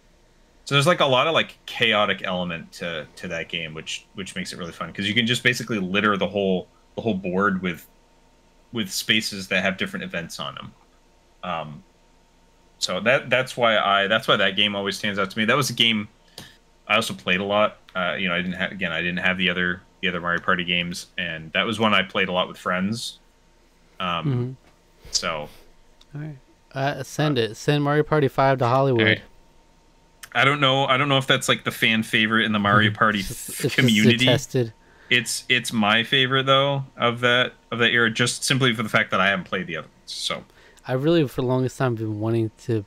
So there's like a lot of like chaotic element to that game, which makes it really fun because you can just basically litter the whole board with spaces that have different events on them. So that's why that game always stands out to me. That was a game I also played a lot. I didn't have the other Mario Party games, and that was one I played a lot with friends. So, All right, send Mario Party 5 to Hollywood. Okay. I don't know if that's like the fan favorite in the Mario Party it's community. Just tested. It's my favorite though of that era, just simply for the fact that I haven't played the other ones. So I really, for the longest time, been wanting to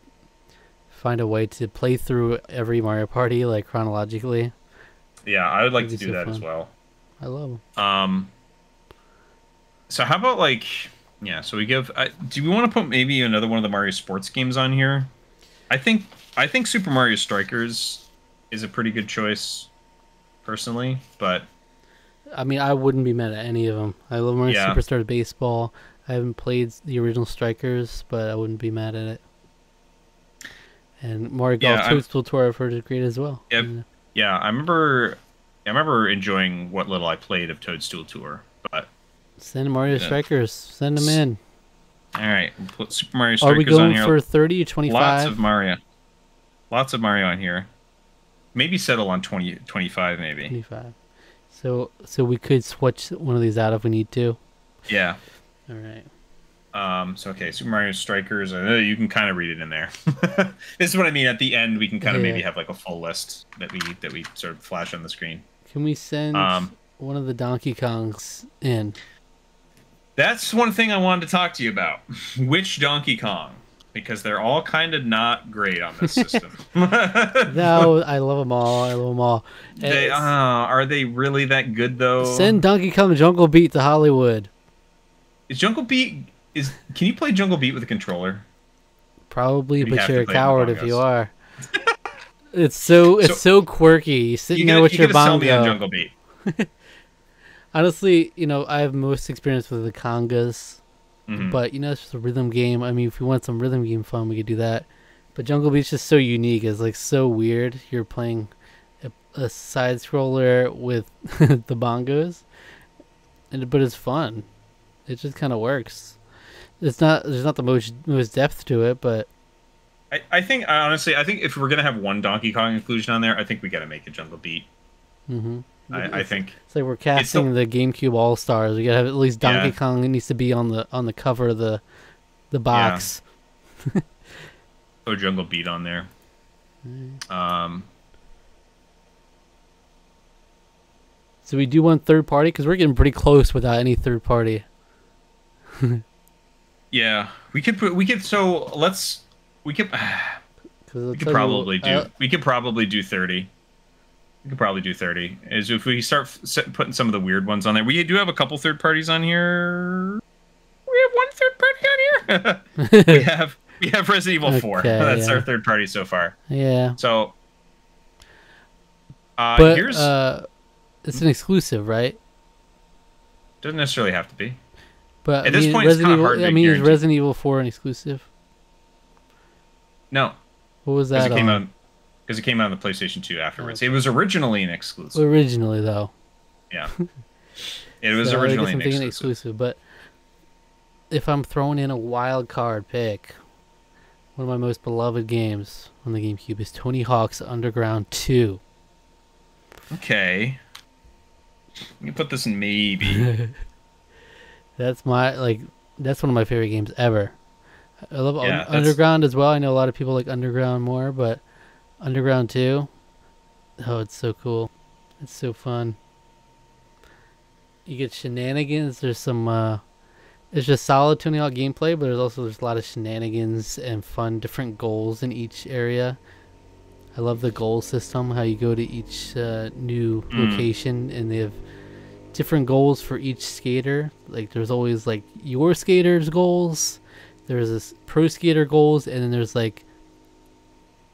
find a way to play through every Mario Party like chronologically. Yeah, I would like to do so that fun. as well. I love them. So how about like, yeah, so we give. Do we want to put maybe another one of the Mario sports games on here? I think Super Mario Strikers is a pretty good choice, personally. But I mean, I wouldn't be mad at any of them. I love Mario Superstar Baseball. I haven't played the original Strikers, but I wouldn't be mad at it. And Mario Golf Toadstool Tour I've heard is great as well. Yep. Yeah, I remember enjoying what little I played of Toadstool Tour. But send Mario Strikers. Send them in. All right, we'll put Super Mario Strikers on here. Are we going for 30 or 25? Lots of Mario on here. Maybe settle on 20, 25 maybe. 25. So we could switch one of these out if we need to. Yeah. All right. So okay, Super Mario Strikers. You can kind of read it in there. This is what I mean. At the end, we can kind of maybe have like a full list that we sort of flash on the screen. Can we send one of the Donkey Kongs in? That's one thing I wanted to talk to you about. Which Donkey Kong? Because they're all kind of not great on this system. No, I love them all. Are they really that good though? Send Donkey Kong Jungle Beat to Hollywood. Is Jungle Beat? Can you play Jungle Beat with a controller? Probably, but you're a coward if you are. It's so quirky. You're sitting there with your bongo. Sell me on Jungle Beat. Honestly, I have most experience with the congas, but it's just a rhythm game. I mean, if you want some rhythm game fun, we could do that. But Jungle Beat's just so unique. It's like so weird. You're playing a side scroller with the bongos, but it's fun. It just kind of works. There's not the most depth to it, but I think honestly, if we're gonna have one Donkey Kong inclusion on there, I think we gotta make it Jungle Beat. I think it's like we're casting the GameCube All Stars. We gotta have at least Donkey Kong. It needs to be on the cover of the box. Yeah. Put Jungle Beat on there. So we do want third party because we're getting pretty close without any third party. Yeah, we could probably do 30. We could probably do 30. Is if we start putting some of the weird ones on there. We do have a couple third parties on here. We have one third party on here. we have Resident Evil 4. That's our third party so far. Yeah. So but it's an exclusive, right? Doesn't necessarily have to be. But at this point, it's kind of hard to guarantee. Is Resident Evil 4 an exclusive? No. What was that on? Because it came out on the PlayStation 2 afterwards. It was originally an exclusive. Originally, though. Yeah. It was originally an exclusive. But if I'm throwing in a wild card pick, one of my most beloved games on the GameCube is Tony Hawk's Underground 2. Okay. You can put this in maybe. That's one of my favorite games ever. I love Underground as well. I know a lot of people like Underground more, but Underground 2. Oh, it's so cool. It's so fun. You get shenanigans. There's some it's just solid Tony Hawk gameplay, but there's a lot of shenanigans and fun different goals in each area. I love the goal system, how you go to each new location and they have different goals for each skater. Like there's always like your skater's goals, there's this pro skater goals, and then there's like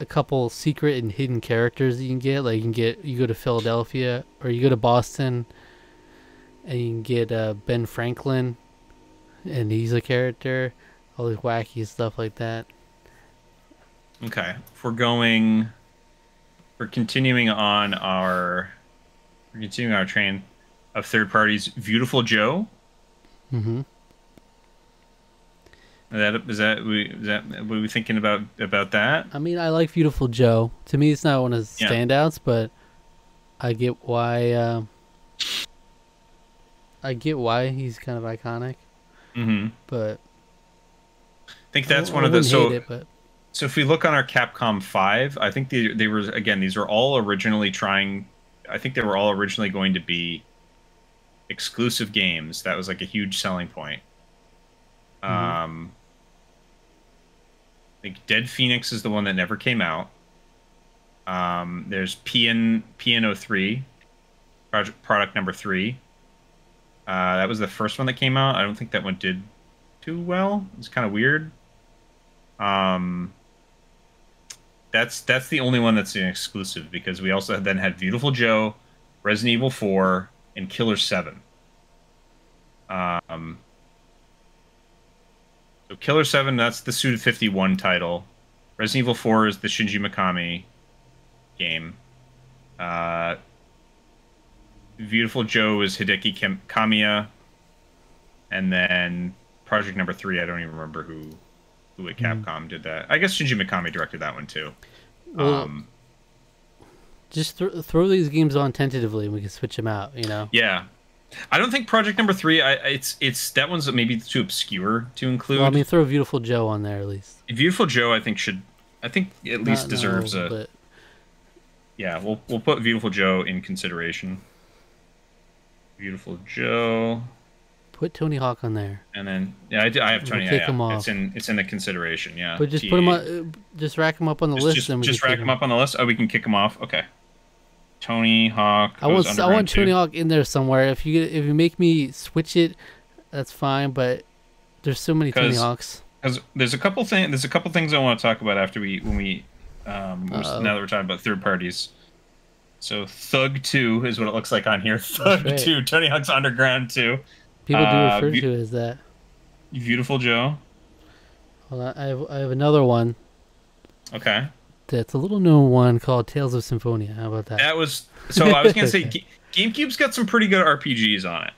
a couple secret and hidden characters that you can get. Like you go to Philadelphia or you go to Boston and you can get Ben Franklin and he's a character. All this wacky stuff like that. Okay. If we're continuing our train of third parties. Beautiful Joe. Mm-hmm. Is that what are we thinking about that? I mean, I like Beautiful Joe. To me, it's not one of the standouts, but I get why. I get why he's kind of iconic. Mm-hmm. But I think that's one of the hate it, but so if we look on our Capcom 5, I think they were, again, these were all originally I think they were all originally going to be exclusive games. That was like a huge selling point. I think Dead Phoenix is the one that never came out. There's PN03, product number 3. That was the first one that came out. I don't think that one did too well. It's kind of weird. That's the only one that's an exclusive, because we also then had Beautiful Joe, Resident Evil 4, and Killer 7. So Killer 7, that's the Suda 51 title. Resident Evil 4 is the Shinji Mikami game. Beautiful Joe is Hideki Kamiya. And then Project Number 3, I don't even remember who at Capcom did that. I guess Shinji Mikami directed that one too. Well, just throw these games on tentatively and we can switch them out, you know? Yeah. I don't think Project Number 3, it's that one's maybe too obscure to include. Well, I mean, throw Beautiful Joe on there at least. Beautiful Joe, I think at least deserves but... Yeah, we'll put Beautiful Joe in consideration. Beautiful Joe. Put Tony Hawk on there. And then I have Tony. Kick him off. It's in the consideration. Yeah. But just put him on. Just rack him up on the list. Just rack him up on the list. Oh, we can kick him off. Okay. Tony Hawk. I want Tony Hawk in there somewhere. If you make me switch it, that's fine. But there's so many Tony Hawks. Because there's a couple things I want to talk about after now that we're talking about third parties. So Thug 2 is what it looks like on here. Thug 2, Tony Hawk's Underground 2. People do refer to it as that. Beautiful Joe. Hold on, I have another one. Okay. That's a little known one called Tales of Symphonia. How about that? I was gonna say GameCube's got some pretty good RPGs on it.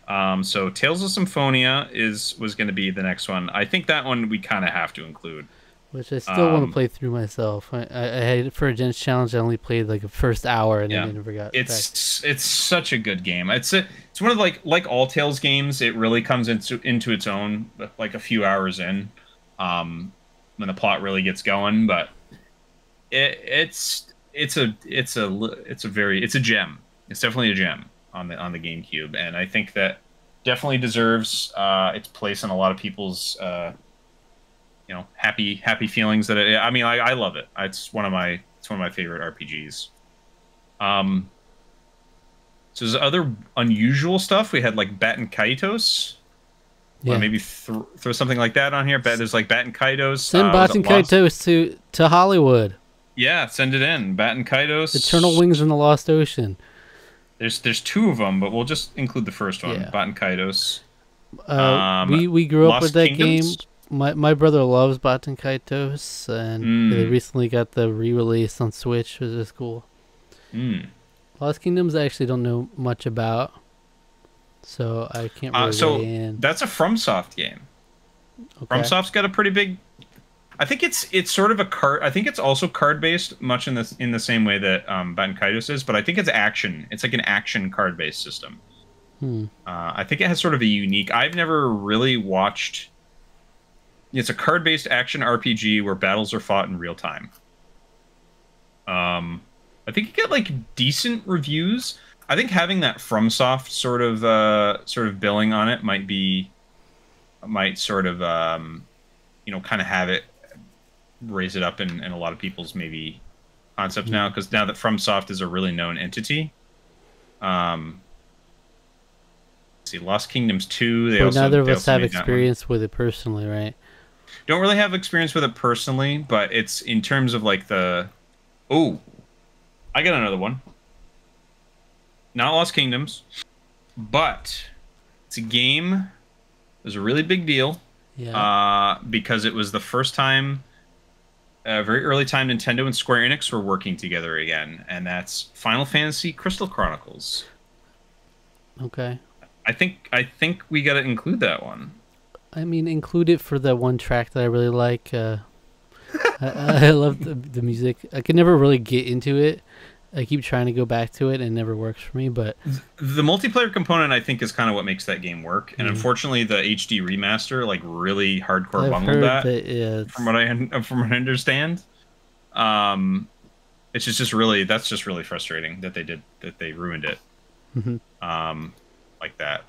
So Tales of Symphonia was gonna be the next one. I think that one we kind of have to include. Which I still want to play through myself. I had it for a Gents Challenge. I only played like the first hour and then I never got. It's such a good game. It's one of like all Tales games. It really comes into its own like a few hours in, when the plot really gets going. But it's a gem. It's definitely a gem on the GameCube, and I think that definitely deserves its place in a lot of people's happy feelings. That I love it. It's one of my favorite RPGs. So there's other unusual stuff. We had like Batten Kaitos. Yeah. Maybe throw something like that on here. There's like Batten Kaitos. Send Batten Kaitos to Hollywood. Yeah, send it in. Batten Kaitos. Eternal Wings in the Lost Ocean. There's 2 of them, but we'll just include the first one. Yeah. Batten Kaitos. We grew up Lost with that Kingdoms? game. My brother loves Batten Kaitos, and they recently got the re-release on Switch, which is cool. Lost Kingdoms I actually don't know much about, so I can't really weigh in. That's a FromSoft game. Okay. FromSoft's got a pretty big. I think it's sort of a card. I think it's also card based, much in the same way that Batten Kaitos is, but I think it's action. It's like an action card based system. I think it has sort of a unique. I've never really watched. It's a card based action RPG where battles are fought in real time. I think you get like decent reviews. I think having that FromSoft sort of billing on it might sort of kind of have it raise it up in a lot of people's maybe concepts now, because now that FromSoft is a really known entity. Let's see, Lost Kingdoms 2. But neither of us have experience with it personally, right? Don't really have experience with it personally, but it's in terms of like the... Oh, I got another one. Not Lost Kingdoms, but it's a game. It was a really big deal. Yeah. Because it was the first time, very early time, Nintendo and Square Enix were working together again, and that's Final Fantasy Crystal Chronicles. Okay. I think we got to include that one. I mean, include it for the one track that I really like. I love the music. I could never really get into it. I keep trying to go back to it, and it never works for me. But the multiplayer component, I think, is kind of what makes that game work. And unfortunately, the HD remaster like really hardcore bungled that. Yeah, from what I understand, it's just really frustrating that they ruined it. Like that.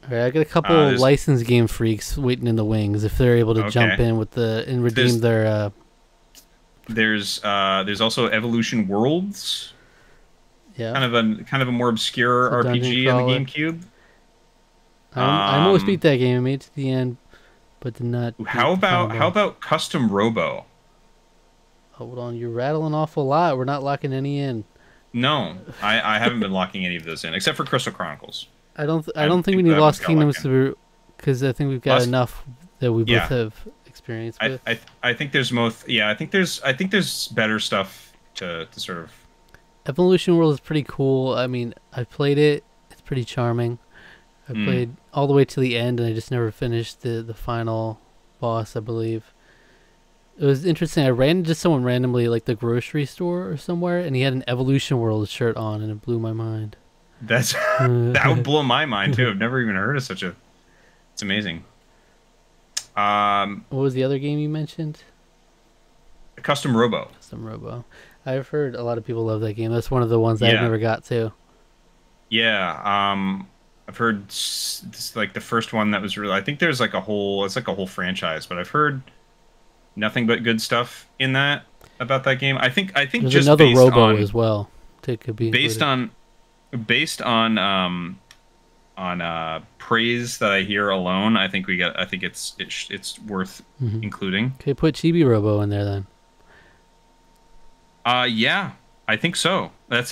All right, I got a couple licensed game freaks waiting in the wings if they're able to jump in with and redeem their. There's also Evolution Worlds. Yeah. Kind of a more obscure RPG in the GameCube. I almost beat that game. I made it to the end, but did not. How about Custom Robo? Hold on, you're rattling off a lot. We're not locking any in. No, I haven't been locking any of those in except for Crystal Chronicles. I don't think we need Lost Kingdoms because I think we've got enough that we both have experience with. I think there's both. Yeah, I think there's better stuff to sort of. Evolution World is pretty cool. I mean, I played it. It's pretty charming. I played all the way to the end, and I just never finished the final boss, I believe. It was interesting. I ran into someone randomly, like the grocery store or somewhere, and he had an Evolution World shirt on, and it blew my mind. That would blow my mind too. I've never even heard of such a. It's amazing. What was the other game you mentioned? Custom Robo. Custom Robo. I've heard a lot of people love that game. That's one of the ones I've never got to. Yeah. I've heard this, like the first one that was really. I think there's like a whole. It's like a whole franchise, but I've heard nothing but good stuff in that about that game. I think there's just another Robo as well. It could be based on praise that I hear alone. I think it's worth including. Okay, put Chibi Robo in there then. Yeah, I think so. That's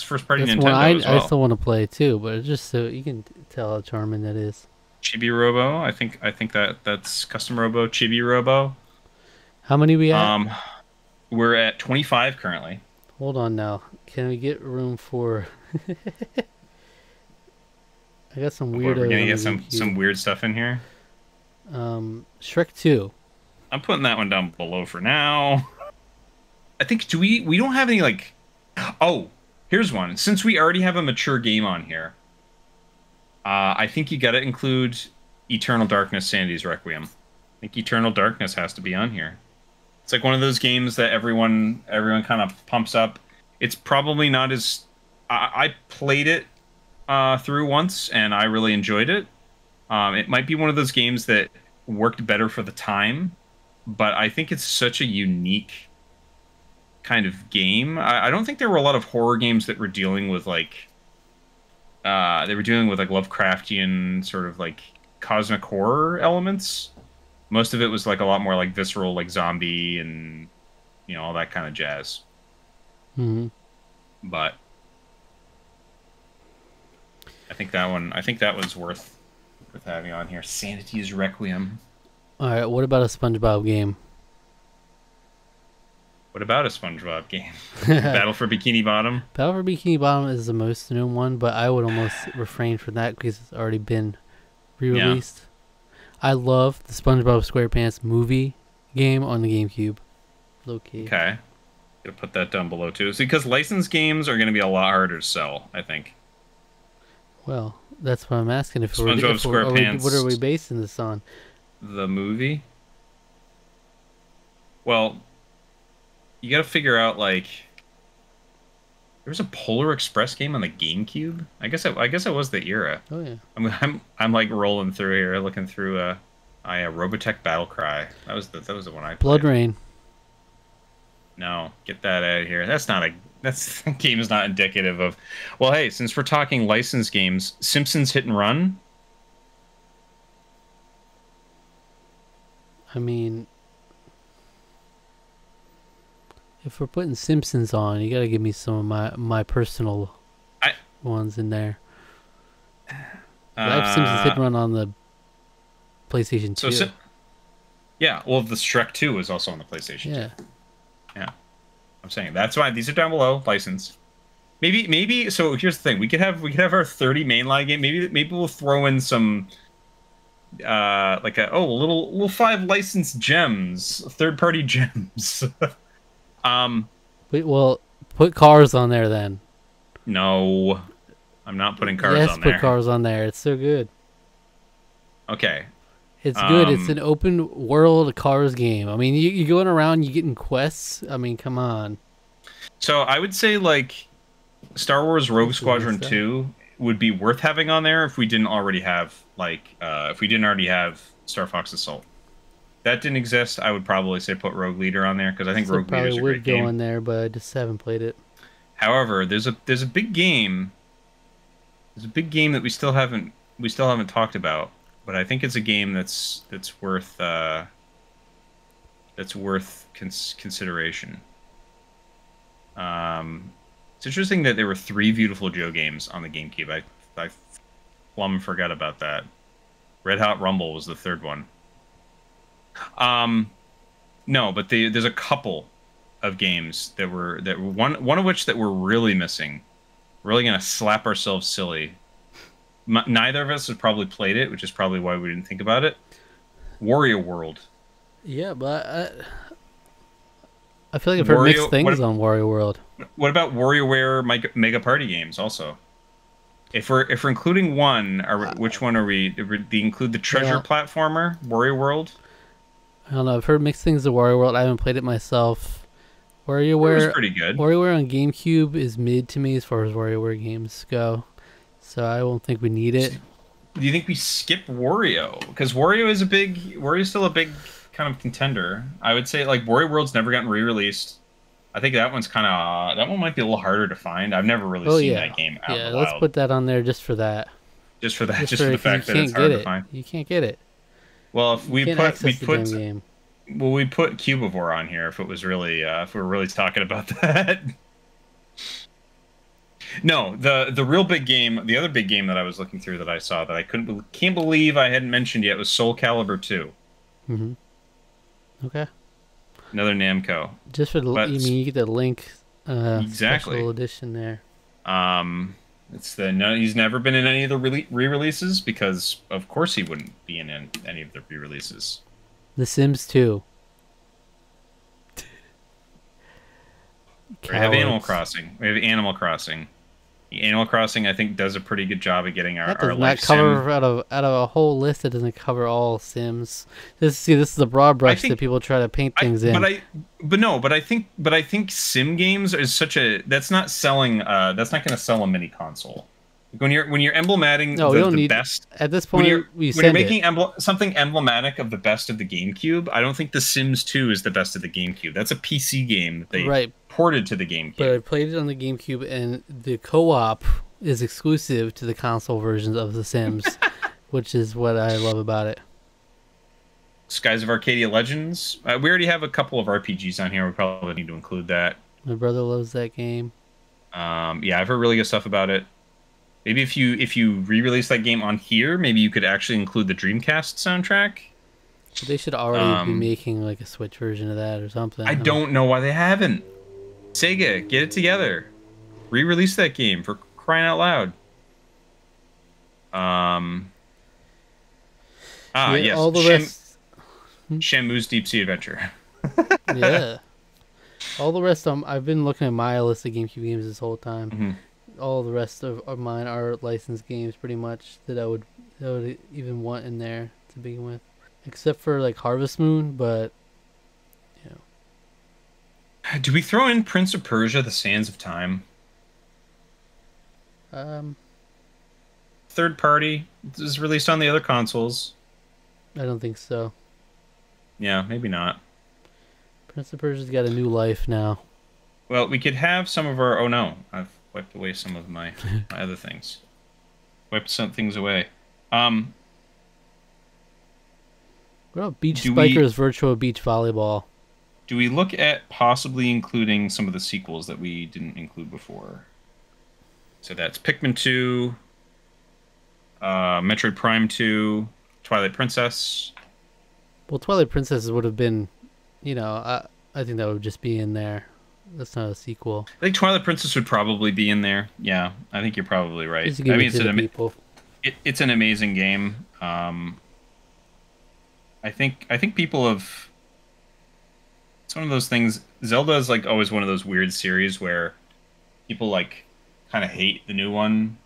first party Nintendo as well. I still want to play too, but it's just so you can tell how charming that is. Chibi Robo. I think that's Custom Robo, Chibi Robo. How many we at? We're at 25 currently. Hold on now. Can we get room for? I got some weird. We're gonna get some weird stuff in here. Shrek 2. I'm putting that one down below for now. I think we don't have any like. Oh, here's one. Since we already have a mature game on here, I think you got to include Eternal Darkness: Sanity's Requiem. I think Eternal Darkness has to be on here. It's like one of those games that everyone kind of pumps up. It's probably not as... I played it through once, and I really enjoyed it. It might be one of those games that worked better for the time, but I think it's such a unique kind of game. I don't think there were a lot of horror games that were dealing with like... Lovecraftian sort of like cosmic horror elements. Most of it was like a lot more like visceral, like zombie and all that kind of jazz. But I think that was worth having on here. Sanity's Requiem. All right, what about a SpongeBob game? What about a SpongeBob game? Battle for Bikini Bottom? Battle for Bikini Bottom is the most known one, but I would almost refrain from that because it's already been re-released. Yeah. I love the SpongeBob SquarePants movie game on the GameCube. Low key. Okay. Gonna put that down below too. See, because licensed games are gonna be a lot harder to sell, I think. Well, that's what I'm asking. SpongeBob SquarePants. What are we basing this on? The movie? Well, you gotta figure out like There was a Polar Express game on the GameCube. I guess it was the era. Oh yeah. I'm like rolling through here, looking through Robotech Battle Cry. That was the one I played. Blood Rain. No, get that out of here. That game is not indicative of. Well, hey, since we're talking licensed games, Simpsons Hit and Run. I mean, if we're putting Simpsons on, you gotta give me some of my personal ones in there. I have Simpsons Hit and Run on the PlayStation 2. Yeah, well, the Shrek 2 is also on the PlayStation 2. Yeah. Yeah. I'm saying that's why these are down below, license. Maybe so here's the thing. We could have our 30 mainline game. Maybe we'll throw in some like a little 5 licensed gems, third-party gems. Wait, well, put Cars on there then. No. I'm not putting Cars on there. Yes, put Cars on there. It's so good. Okay. It's good. It's an open world Cars game. I mean, you're going around, you're getting quests. I mean, come on. So I would say like Star Wars Rogue Squadron 2 would be worth having on there if we didn't already have Star Fox Assault. That didn't exist. I would probably say put Rogue Leader on there because I think Rogue Leader is a great game. Probably would go in there, but I just haven't played it. However, there's a big game. There's a big game that we still haven't talked about, but I think it's a game that's worth consideration. It's interesting that there were 3 Beautiful Joe games on the GameCube. I plumb forgot about that. Red Hot Rumble was the 3rd one. No, but there's a couple of games that were one of which that we're really missing. We're really gonna slap ourselves silly. Neither of us has probably played it, which is probably why we didn't think about it. Wario World. Yeah, but I feel like I've heard mixed things on Wario World. What about WarioWare Mega Party games also? If we're including one, which one are we? Do we include the treasure platformer, Wario World? I don't know. I've heard mixed things of Wario World. I haven't played it myself. WarioWare was pretty good. WarioWare on GameCube is mid to me as far as WarioWare games go, so I won't think we need it. Do you think we skip Wario? Because Wario's still a big kind of contender. I would say like Wario World's never gotten re-released. I think that one might be a little harder to find. I've never really seen that game out in the wild. Let's put that on there just for that. Just for the fact that it's hard to find. You can't get it. Well, if we put Cubivore on here if it was really if we were really talking about that. No, the real big game, the other big game that I was looking through that I saw that I can't believe I hadn't mentioned yet was Soul Calibur 2. Mm-hmm. Okay. Another Namco. Just for you get the Link exactly special edition there. He's never been in any of the re-releases because of course he wouldn't be in any of the re-releases. The Sims 2. We have Animal Crossing. Animal Crossing, I think, does a pretty good job of getting our life sim. Out of a whole list that doesn't cover all Sims. This is the broad brush that people try to paint things in. But I think sim games is that's not selling. That's not going to sell a mini console. When you're emblemating the best at this point, when you're making something emblematic of the best of the GameCube, I don't think The Sims 2 is the best of the GameCube. That's a PC game that they ported to the GameCube. But I played it on the GameCube, and the co-op is exclusive to the console versions of The Sims, which is what I love about it. Skies of Arcadia Legends. We already have a couple of RPGs on here. We probably need to include that. My brother loves that game. Yeah, I've heard really good stuff about it. Maybe if you re-release that game on here, maybe you could actually include the Dreamcast soundtrack. But they should already be making like a Switch version of that or something. I don't know why they haven't. Sega, get it together. Re-release that game for crying out loud. Yes. All the rest. Shenmue's Deep Sea Adventure. Yeah. All the rest I've been looking at my list of GameCube games this whole time. Mm-hmm. All the rest of mine are licensed games, pretty much that I would even want in there to begin with, except for like Harvest Moon. But do we throw in Prince of Persia: The Sands of Time? Um, Third party. This is released on the other consoles. I don't think so. Yeah, maybe not. Prince of Persia's got a new life now. Well, we could have some of our... Oh, no. I've wiped away some of my other things. Wiped some things away. What about Beach Do Spikers Virtual Beach Volleyball? Do we look at possibly including some of the sequels that we didn't include before? So that's Pikmin 2, Metroid Prime 2, Twilight Princess. Well, Twilight Princess would have been, I think that would just be in there. That's not a sequel. I think Twilight Princess would probably be in there. Yeah, I think you're probably right. Just to give it to the people. It's an amazing game. I think people have. It's one of those things. Zelda is like always one of those weird series where people like kind of hate the new one,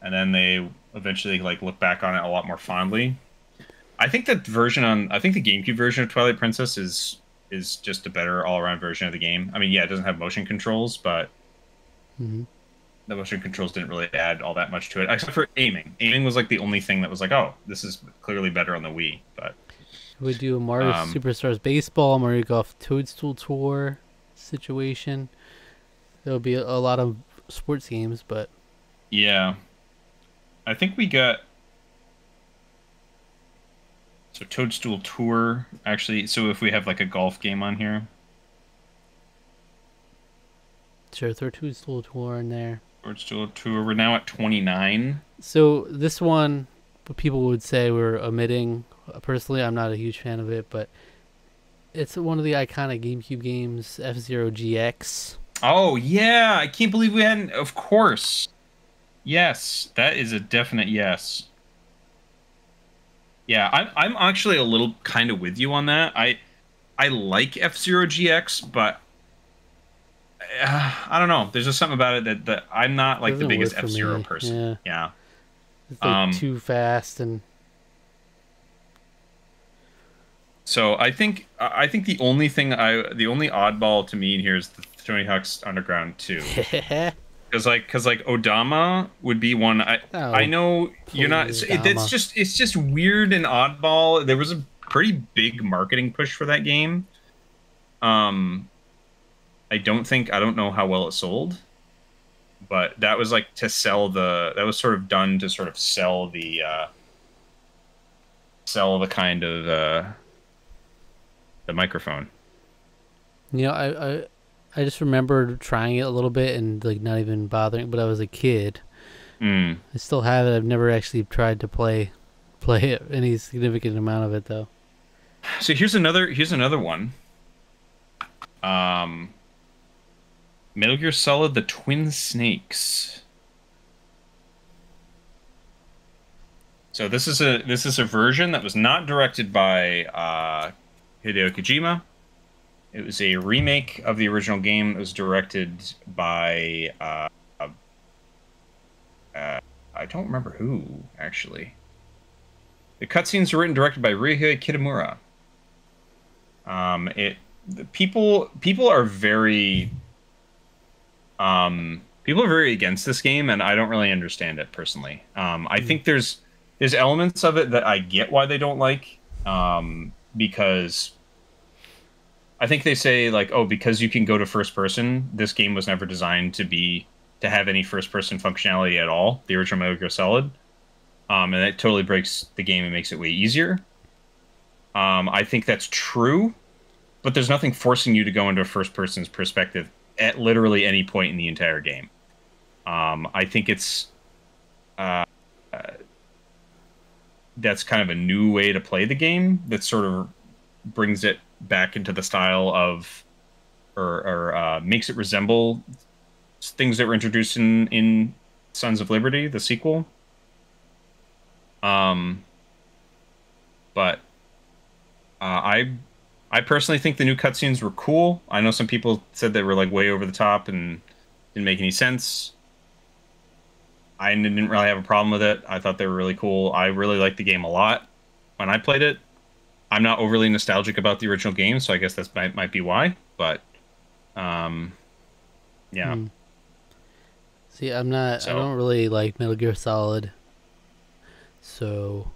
and then they eventually like look back on it a lot more fondly. I think the GameCube version of Twilight Princess is just a better all-around version of the game. I mean, yeah, it doesn't have motion controls, but the motion controls didn't really add all that much to it, except for aiming. Aiming was like the only thing that was like, oh, this is clearly better on the Wii. But we do a Mario Superstars Baseball, Mario Golf Toadstool Tour situation. There'll be a lot of sports games, but yeah, I think we got. So Toadstool Tour, actually, so if we have like a golf game on here. Sure, throw Toadstool Tour in there. Toadstool Tour, we're now at 29. So this one, what people would say we're omitting, personally I'm not a huge fan of it, but it's one of the iconic GameCube games, F-Zero GX. Oh, yeah, I can't believe we hadn't, of course. Yes, that is a definite yes. Yeah, I'm actually a little kind of with you on that. I like F-Zero GX, but I don't know. There's just something about it that I'm not like the biggest F-Zero person. Yeah. It's like too fast and. So I think the only oddball to me in here is the Tony Hawk's Underground 2. Because Odama would be one. I know you're not. It's just weird and oddball. There was a pretty big marketing push for that game. I don't know how well it sold, but that was like to sell that was sort of done to sort of sell the kind of the microphone. I just remember trying it a little bit and like not even bothering, but I was a kid. I still have it. I've never actually tried to play it, any significant amount of it though. So here's another one. Metal Gear Solid: The Twin Snakes. So this is a version that was not directed by Hideo Kojima. It was a remake of the original game. It was directed by I don't remember who actually. The cutscenes were written and directed by Ryuhei Kitamura. People are very against this game, and I don't really understand it personally. I think there's elements of it that I get why they don't like, because I think they say like, oh, because you can go to first person, this game was never designed to have any first person functionality at all. The original Metal Gear Solid, and that totally breaks the game and makes it way easier. I think that's true, but there's nothing forcing you to go into a first person's perspective at literally any point in the entire game. I think it's that's kind of a new way to play the game that sort of brings it back into the style of, or makes it resemble things that were introduced in Sons of Liberty, the sequel. But I personally think the new cutscenes were cool. I know some people said they were like way over the top and didn't make any sense. I didn't really have a problem with it. I thought they were really cool. I really liked the game a lot when I played it. I'm not overly nostalgic about the original game, so I guess that might be why. But, yeah. See, I'm not. I So, don't really like Metal Gear Solid. So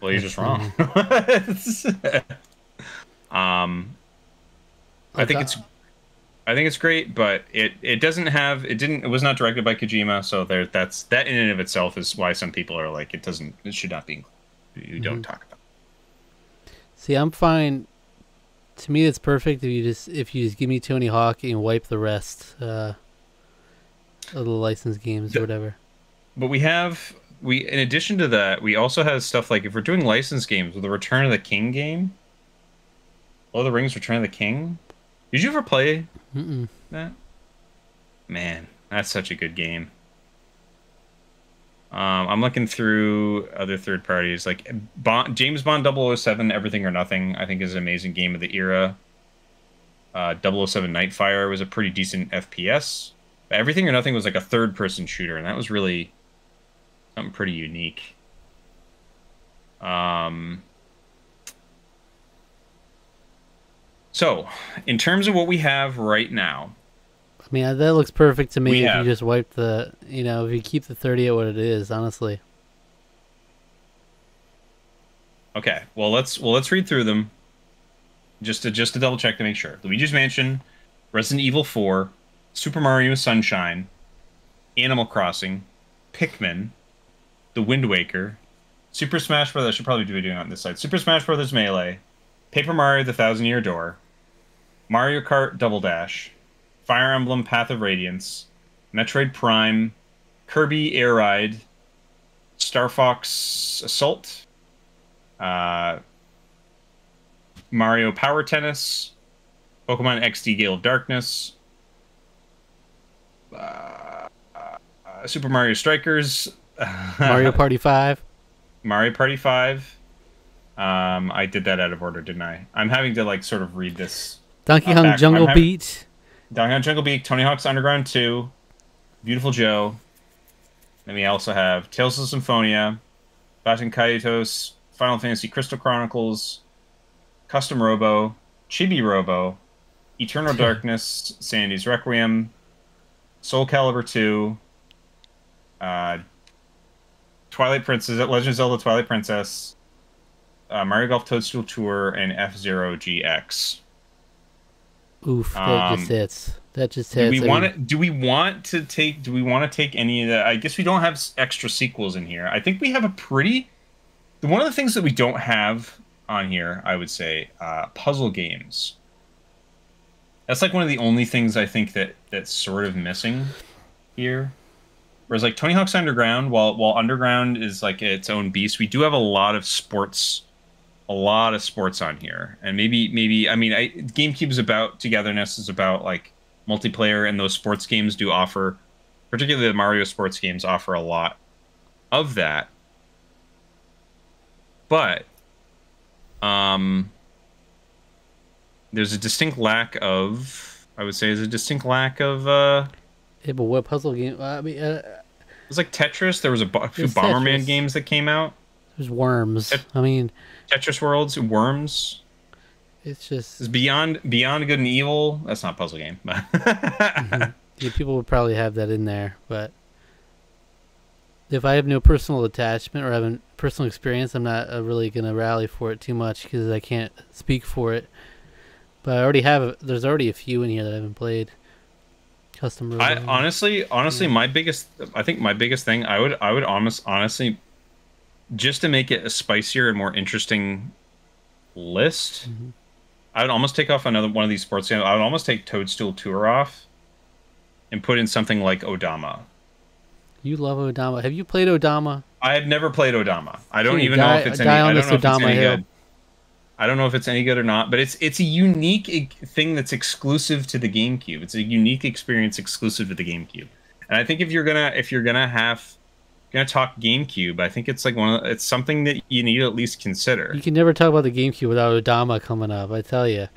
well, you're just that's wrong. um, I like think it's I think it's great, but it doesn't have it was not directed by Kojima, so that in and of itself is why some people are like it should not be included. You don't talk about. See, I'm fine. To me, it's perfect if you just give me Tony Hawk and wipe the rest of the licensed games or whatever. But we in addition to that, we also have stuff like if we're doing licensed games with the Return of the King game, Lord of the Rings: Return of the King. Did you ever play that? Man, that's such a good game. I'm looking through other third parties like James Bond 007 Everything or Nothing. I think is an amazing game of the era. 007 Nightfire was a pretty decent FPS. Everything or Nothing was like a third-person shooter, and that was really something pretty unique. So, in terms of what we have right now, I mean, that looks perfect to me if you just wipe the, if you keep the 30 at what it is, honestly. Okay, well let's read through them just to double check to make sure. Luigi's Mansion, Resident Evil 4, Super Mario Sunshine, Animal Crossing, Pikmin, The Wind Waker, Super Smash Bros. I should probably be doing it on this side. Super Smash Bros. Melee, Paper Mario: The Thousand Year Door, Mario Kart Double Dash, Fire Emblem Path of Radiance, Metroid Prime, Kirby Air Ride, Star Fox Assault, Mario Power Tennis, Pokemon XD Gale of Darkness, Super Mario Strikers, Mario Party 5. Mario Party 5. I did that out of order, didn't I? I'm having to like sort of read this. Donkey Kong Jungle Beat. Donkey Kong Jungle Beat, Tony Hawk's Underground 2, Beautiful Joe. Then we also have Tales of Symphonia, Baten Kaitos, Final Fantasy Crystal Chronicles, Custom Robo, Chibi Robo, Eternal Darkness, Sandy's Requiem, Soul Calibur 2, Twilight Princess, Legend of Zelda Twilight Princess, Mario Golf Toadstool Tour, and F-Zero GX. Oof, that just hits. That just hits. Do we want to take any of that? I guess we don't have extra sequels in here. I think we have a pretty... One of the things that we don't have on here, I would say, puzzle games. That's like one of the only things I think that's sort of missing here. Whereas like Tony Hawk's Underground, while Underground is like its own beast, we do have a lot of sports on here. And maybe I mean, GameCube's about togetherness, is about like multiplayer, and those sports games do offer, particularly the Mario sports games, offer a lot of that. But there's a distinct lack of, I would say, yeah, but what puzzle game? I mean, it was like Tetris. There was a few Bomberman games that came out. There's Worms. I mean, Tetris Worlds, Worms. It's Beyond Good and Evil. That's not a puzzle game. Yeah, people would probably have that in there, but if I have no personal attachment or have personal experience, I'm not really gonna rally for it too much because I can't speak for it. But I already have. There's already a few in here that I haven't played. Custom Robo. I honestly, yeah. My biggest thing, I would honestly, just to make it a spicier and more interesting list, I would almost take off another one of these sports games. I would almost take Toadstool Tour off and put in something like Odama. You love Odama. Have you played Odama? I have never played Odama. I don't even know if it's any. I don't know if it's any good. I don't know if it's any good or not, but it's a unique thing that's exclusive to the GameCube. It's a unique experience exclusive to the GameCube. And I think if you're gonna talk GameCube, I think it's like it's something that you need to at least consider. You can never talk about the GameCube without Odama coming up. I tell you,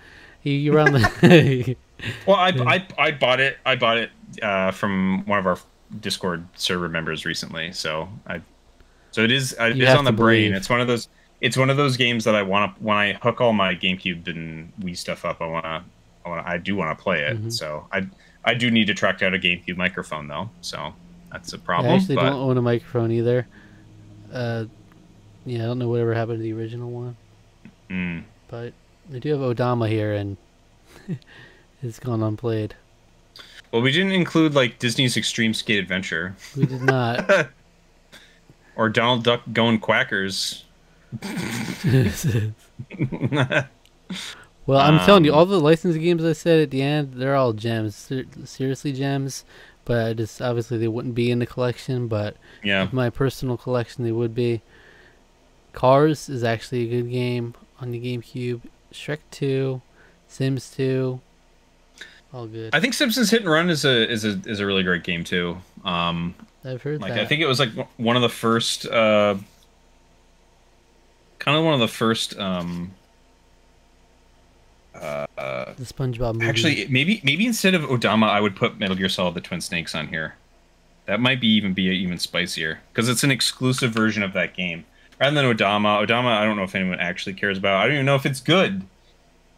you're on the. Well, I bought it. I bought it from one of our Discord server members recently. So it is on the brain. It's one of those. It's one of those games that I want to, when I hook all my GameCube and Wii stuff up, I do want to play it. So I I do need to track down a GameCube microphone though, so that's a Yeah, I problem. actually But don't own a microphone either. Yeah, I don't know whatever happened to the original one. But I do have Odama here, and it's gone unplayed. well, we didn't include like Disney's Extreme Skate Adventure. We did not. Or Donald Duck going quackers. Well, I'm telling you, all the licensed games I said at the end, they're all gems. Seriously gems. But just obviously they wouldn't be in the collection, but yeah, in my personal collection they would be. Cars is actually a good game on the GameCube. Shrek 2, Sims 2, all good. I think Simpsons Hit and Run is a really great game too. I've heard like that. I think it was like one of the first, kind of one of the first. The SpongeBob movie. Actually, maybe instead of Odama, I would put Metal Gear Solid: The Twin Snakes on here. That might be even spicier because it's an exclusive version of that game rather than Odama. Odama, I don't know if anyone actually cares about. I don't even know if it's good.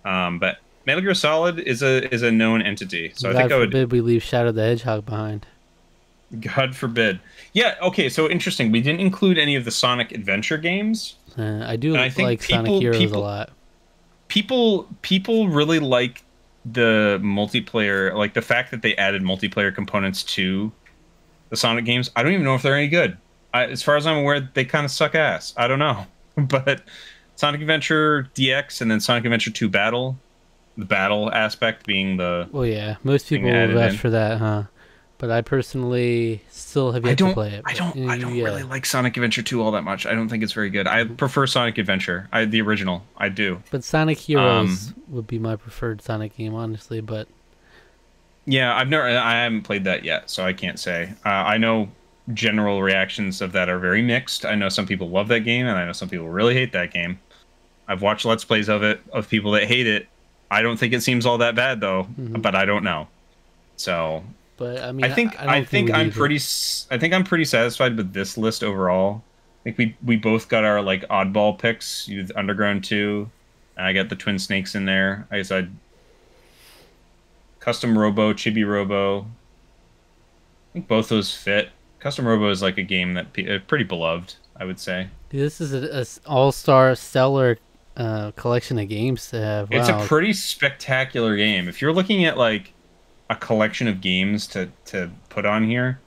But Metal Gear Solid is a known entity, so God I think I would. forbid we leave Shadow the Hedgehog behind. God forbid. Yeah. Okay. So interesting. We didn't include any of the Sonic Adventure games. I do like Sonic Heroes a lot. People really like the multiplayer, like the fact that they added multiplayer components to the Sonic games. I don't even know if they're any good. As far as I'm aware, they kind of suck ass. I don't know. But Sonic Adventure DX and then Sonic Adventure 2 Battle, the battle aspect being the... Well, yeah. Most people will vouch for that, huh? But I personally still have yet to play it. I don't really like Sonic Adventure 2 all that much. I don't think it's very good. I prefer Sonic Adventure. The original. I do. But Sonic Heroes would be my preferred Sonic game, honestly, but... Yeah, I haven't played that yet, so I can't say. I know general reactions of that are very mixed. I know some people love that game, and I know some people really hate that game. I've watched Let's Plays of it, of people that hate it. I don't think it seems all that bad, though, but I don't know. So... But I mean, I think I'm pretty satisfied with this list overall. I think we both got our like oddball picks. You did Underground 2, and I got the Twin Snakes in there. I guess I'd Custom Robo, Chibi Robo. I think both those fit. Custom Robo is like a game that pretty beloved, I would say. This is an all-star stellar collection of games to have. Wow. It's a pretty spectacular game. If you're looking at like a collection of games to put on here,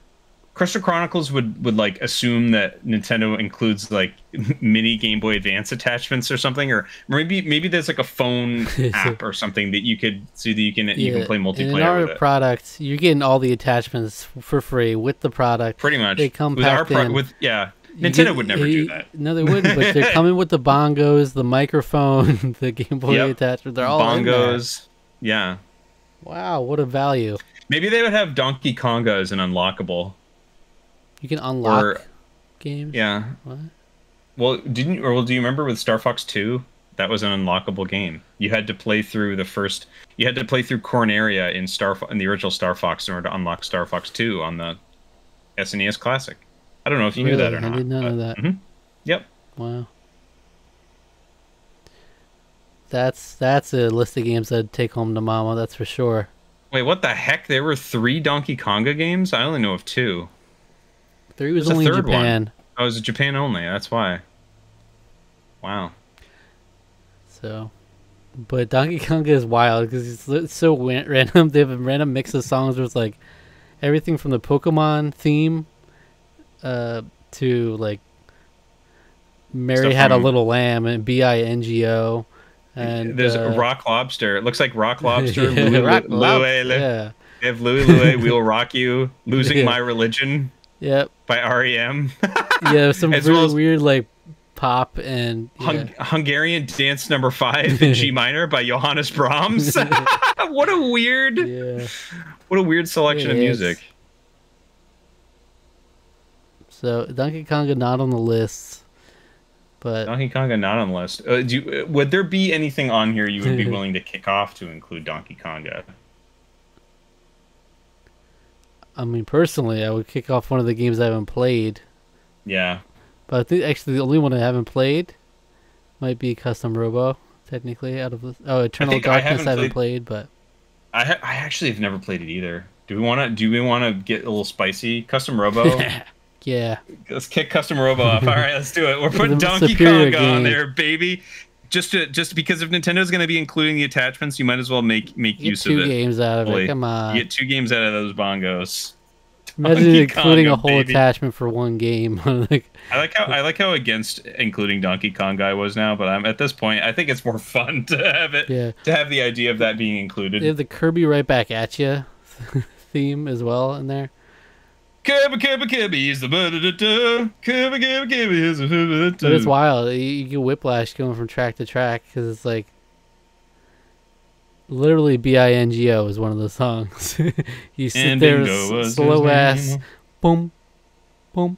Crystal Chronicles would like assume that Nintendo includes like mini Game Boy Advance attachments or something, or maybe there's like a phone app or something that you could see that you can play multiplayer. In our product, you're getting all the attachments for free with the product. Pretty much. They come packed in. Nintendo would never do that. No, they wouldn't. But they're coming with the bongos, the microphone, the Game Boy attachment. They're all bongos. Yeah. Wow, what a value. Maybe they would have Donkey Konga as an unlockable. You can unlock games? Yeah. What? Well, do you remember with Star Fox 2? That was an unlockable game. You had to play through you had to play through Corneria in the original Star Fox in order to unlock Star Fox 2 on the SNES Classic. I don't know if you knew that or not. I did not know that. Yep. Wow. That's a list of games I'd take home to mama, that's for sure. Wait, what the heck? There were 3 Donkey Konga games? I only know of 2. 3 was only in Japan. Oh, it was Japan only, that's why. Wow. So, but Donkey Konga is wild because it's so random. They have a random mix of songs where it's like everything from the Pokemon theme to like Mary Had a Little Lamb and Bingo. And there's Rock Lobster. It looks like Rock Lobster. Yeah. They have Louie Louie, We Will Rock You, Losing My Religion. Yep. By REM. Yeah, some really weird like pop and Hungarian Dance Number 5 in G minor by Johannes Brahms. What a weird selection of music. So Donkey Konga not on the list. But Donkey Konga not on the list. Would there be anything on here you would be willing to kick off to include Donkey Konga? I mean, personally, I would kick off one of the games I haven't played. Yeah. But I think actually the only one I haven't played might be Custom Robo, technically, out of this. Oh, Eternal Darkness I haven't played, but... I actually have never played it either. Do we wanna get a little spicy? Custom Robo. Yeah. Let's kick Custom Robo off. All right, let's do it. We're putting The Donkey superior Kong on game. there, baby. Just because if Nintendo's going to be including the attachments, you might as well make use of it. Get 2 games out of it. Come on. You get 2 games out of those bongos. Imagine Donkey including Konga, a whole attachment for 1 game. Like, I like how against including Donkey Kong I was now, but I'm at this point. I think it's more fun to have it. Yeah. To have the idea of that being included. They have the Kirby Right Back at You theme as well in there. Kirby is the Kirby is the But it's wild. You get whiplash going from track to track because it's like literally Bingo is one of the songs. You sit And there, slow ass, boom, boom.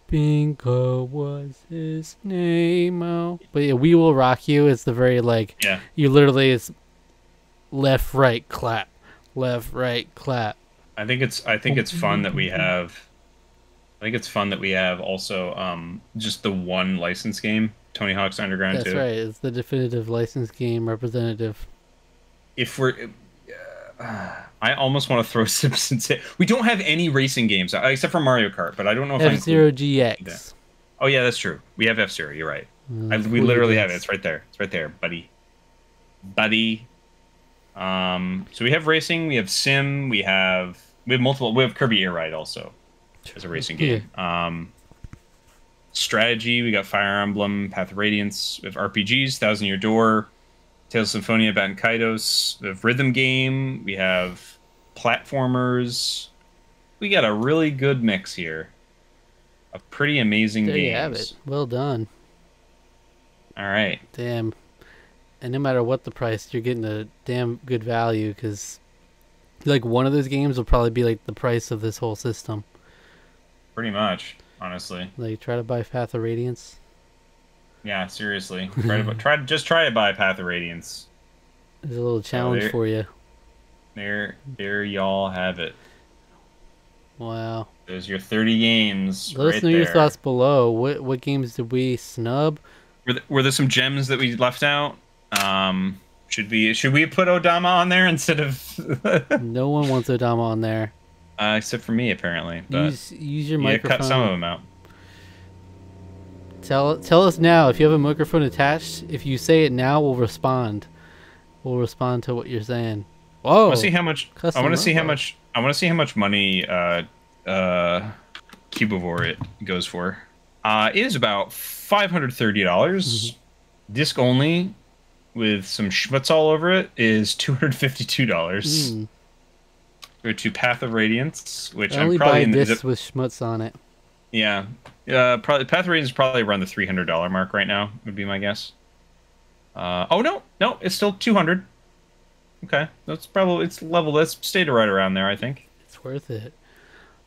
Bingo was his name. Oh. But yeah, We Will Rock You. It's the very like you literally it's left, right, clap, left, right, clap. I think it's fun that we have. I think it's fun that we have also just the one license game, Tony Hawk's Underground 2. That's right. It's the definitive license game representative. If we're, I almost want to throw Simpsons in. We don't have any racing games except for Mario Kart, but I don't know if F-Zero GX. That. Oh yeah, that's true. We have F-Zero. You're right. We literally have it. It's right there. It's right there, buddy. So we have racing. We have sim. We have multiple. We have Kirby Air Ride also as a racing game. Strategy. We got Fire Emblem, Path of Radiance. We have RPGs, Thousand Year Door, Tales of Symphonia, Batten Kaitos. We have rhythm game. We have platformers. We got a really good mix here of pretty amazing games. There you have it. Well done. All right. Damn. And no matter what the price, you're getting a damn good value because, like, one of those games will probably be like the price of this whole system. Pretty much, honestly. Like, try to buy Path of Radiance. Yeah, seriously. Try to buy Path of Radiance. There's a little challenge for you. There y'all have it. Wow. There's your 30 games. Let us know your thoughts below. What games did we snub? Were there some gems that we left out? Should we put Odama on there instead of? No one wants Odama on there. Except for me, apparently. But use your microphone. Cut some of them out. Tell us now if you have a microphone attached. If you say it now, we'll respond. We'll respond to what you're saying. Whoa! I want to see how much. I want to see how much. I want to see how much money Cubivore it goes for. It is about $530. Disc only, with some schmutz all over it, is $252. Go to Path of Radiance, which I'm probably buy discs with schmutz on it. Yeah, probably Path of Radiance is probably around the $300 mark right now. Would be my guess. Oh no, it's still $200. Okay, it's level. That's stayed right around there, I think. It's worth it.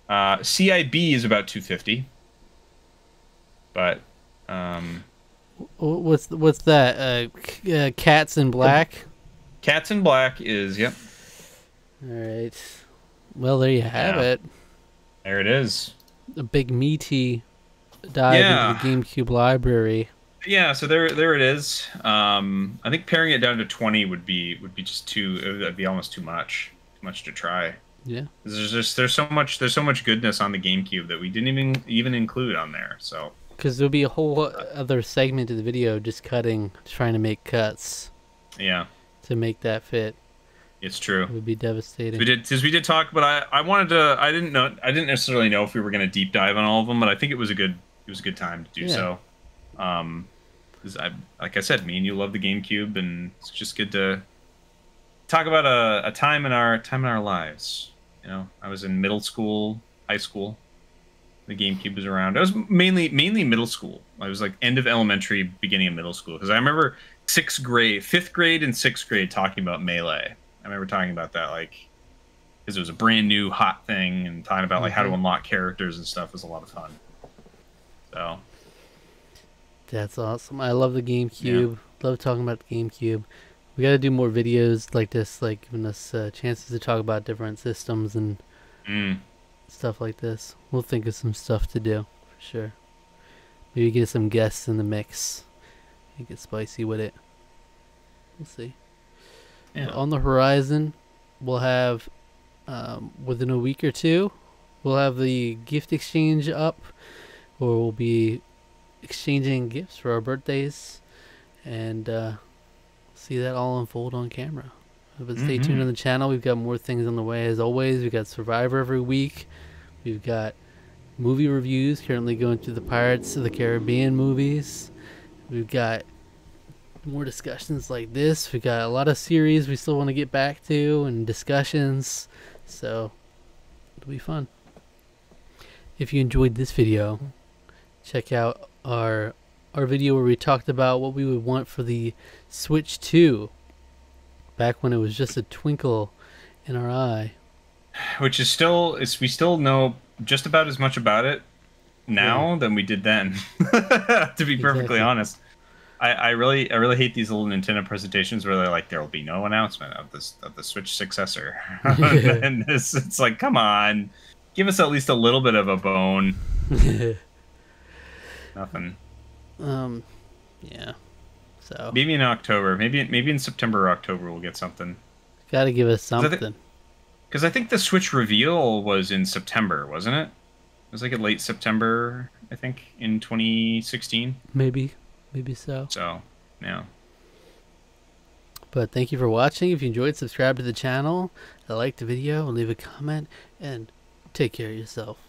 CIB is about $250. But what's that? Cats in Black. Cats in Black is yep. All right. Well, there you have it. There it is. A big meaty dive into the GameCube library. Yeah, so there it is. I think paring it down to 20 would be just that'd be almost too much to try. Yeah. There's so much goodness on the GameCube that we didn't even include on there. So because there'll be a whole other segment of the video just trying to make cuts. Yeah. To make that fit. It's true. It would be devastating. We did talk, but I wanted to. I didn't necessarily know if we were going to deep dive on all of them, but I think it was a good time to do so. Like I said, me and you love the GameCube, and it's just good to talk about a time in our lives. You know, I was in middle school, high school. The GameCube was around. I was mainly middle school. I was like end of elementary, beginning of middle school, because I remember 5th grade, and 6th grade talking about Melee. I remember talking about that, like, because it was a brand new hot thing, and talking about like how to unlock characters and stuff was a lot of fun. So that's awesome. I love the GameCube. Love talking about the GameCube. We got to do more videos like this, like giving us chances to talk about different systems and stuff like this. We'll think of some stuff to do for sure. Maybe get some guests in the mix. Make it spicy with it. We'll see. Yeah. On the horizon, we'll have within a week or two, we'll have the gift exchange up, where we'll be exchanging gifts for our birthdays, and see that all unfold on camera. But stay tuned on the channel. We've got more things on the way as always. We've got Survivor every week. We've got movie reviews, currently going through the Pirates of the Caribbean movies. We've got more discussions like this. We've got a lot of series we still want to get back to and discussions. So it'll be fun. If you enjoyed this video, check out our video where we talked about what we would want for the Switch 2 back when it was just a twinkle in our eye. Which is still, we still know just about as much about it now than we did then. To be perfectly honest, I really hate these little Nintendo presentations where they're like, there will be no announcement of the Switch successor. And it's like, come on, give us at least a little bit of a bone. Nothing. Yeah. So maybe in October, maybe in September or October we'll get something. Got to give us something. Because I think the Switch reveal was in September, wasn't it? It was like in late September, I think, in 2016. Maybe so. So, yeah. But thank you for watching. If you enjoyed, subscribe to the channel, like the video, and leave a comment, and take care of yourself.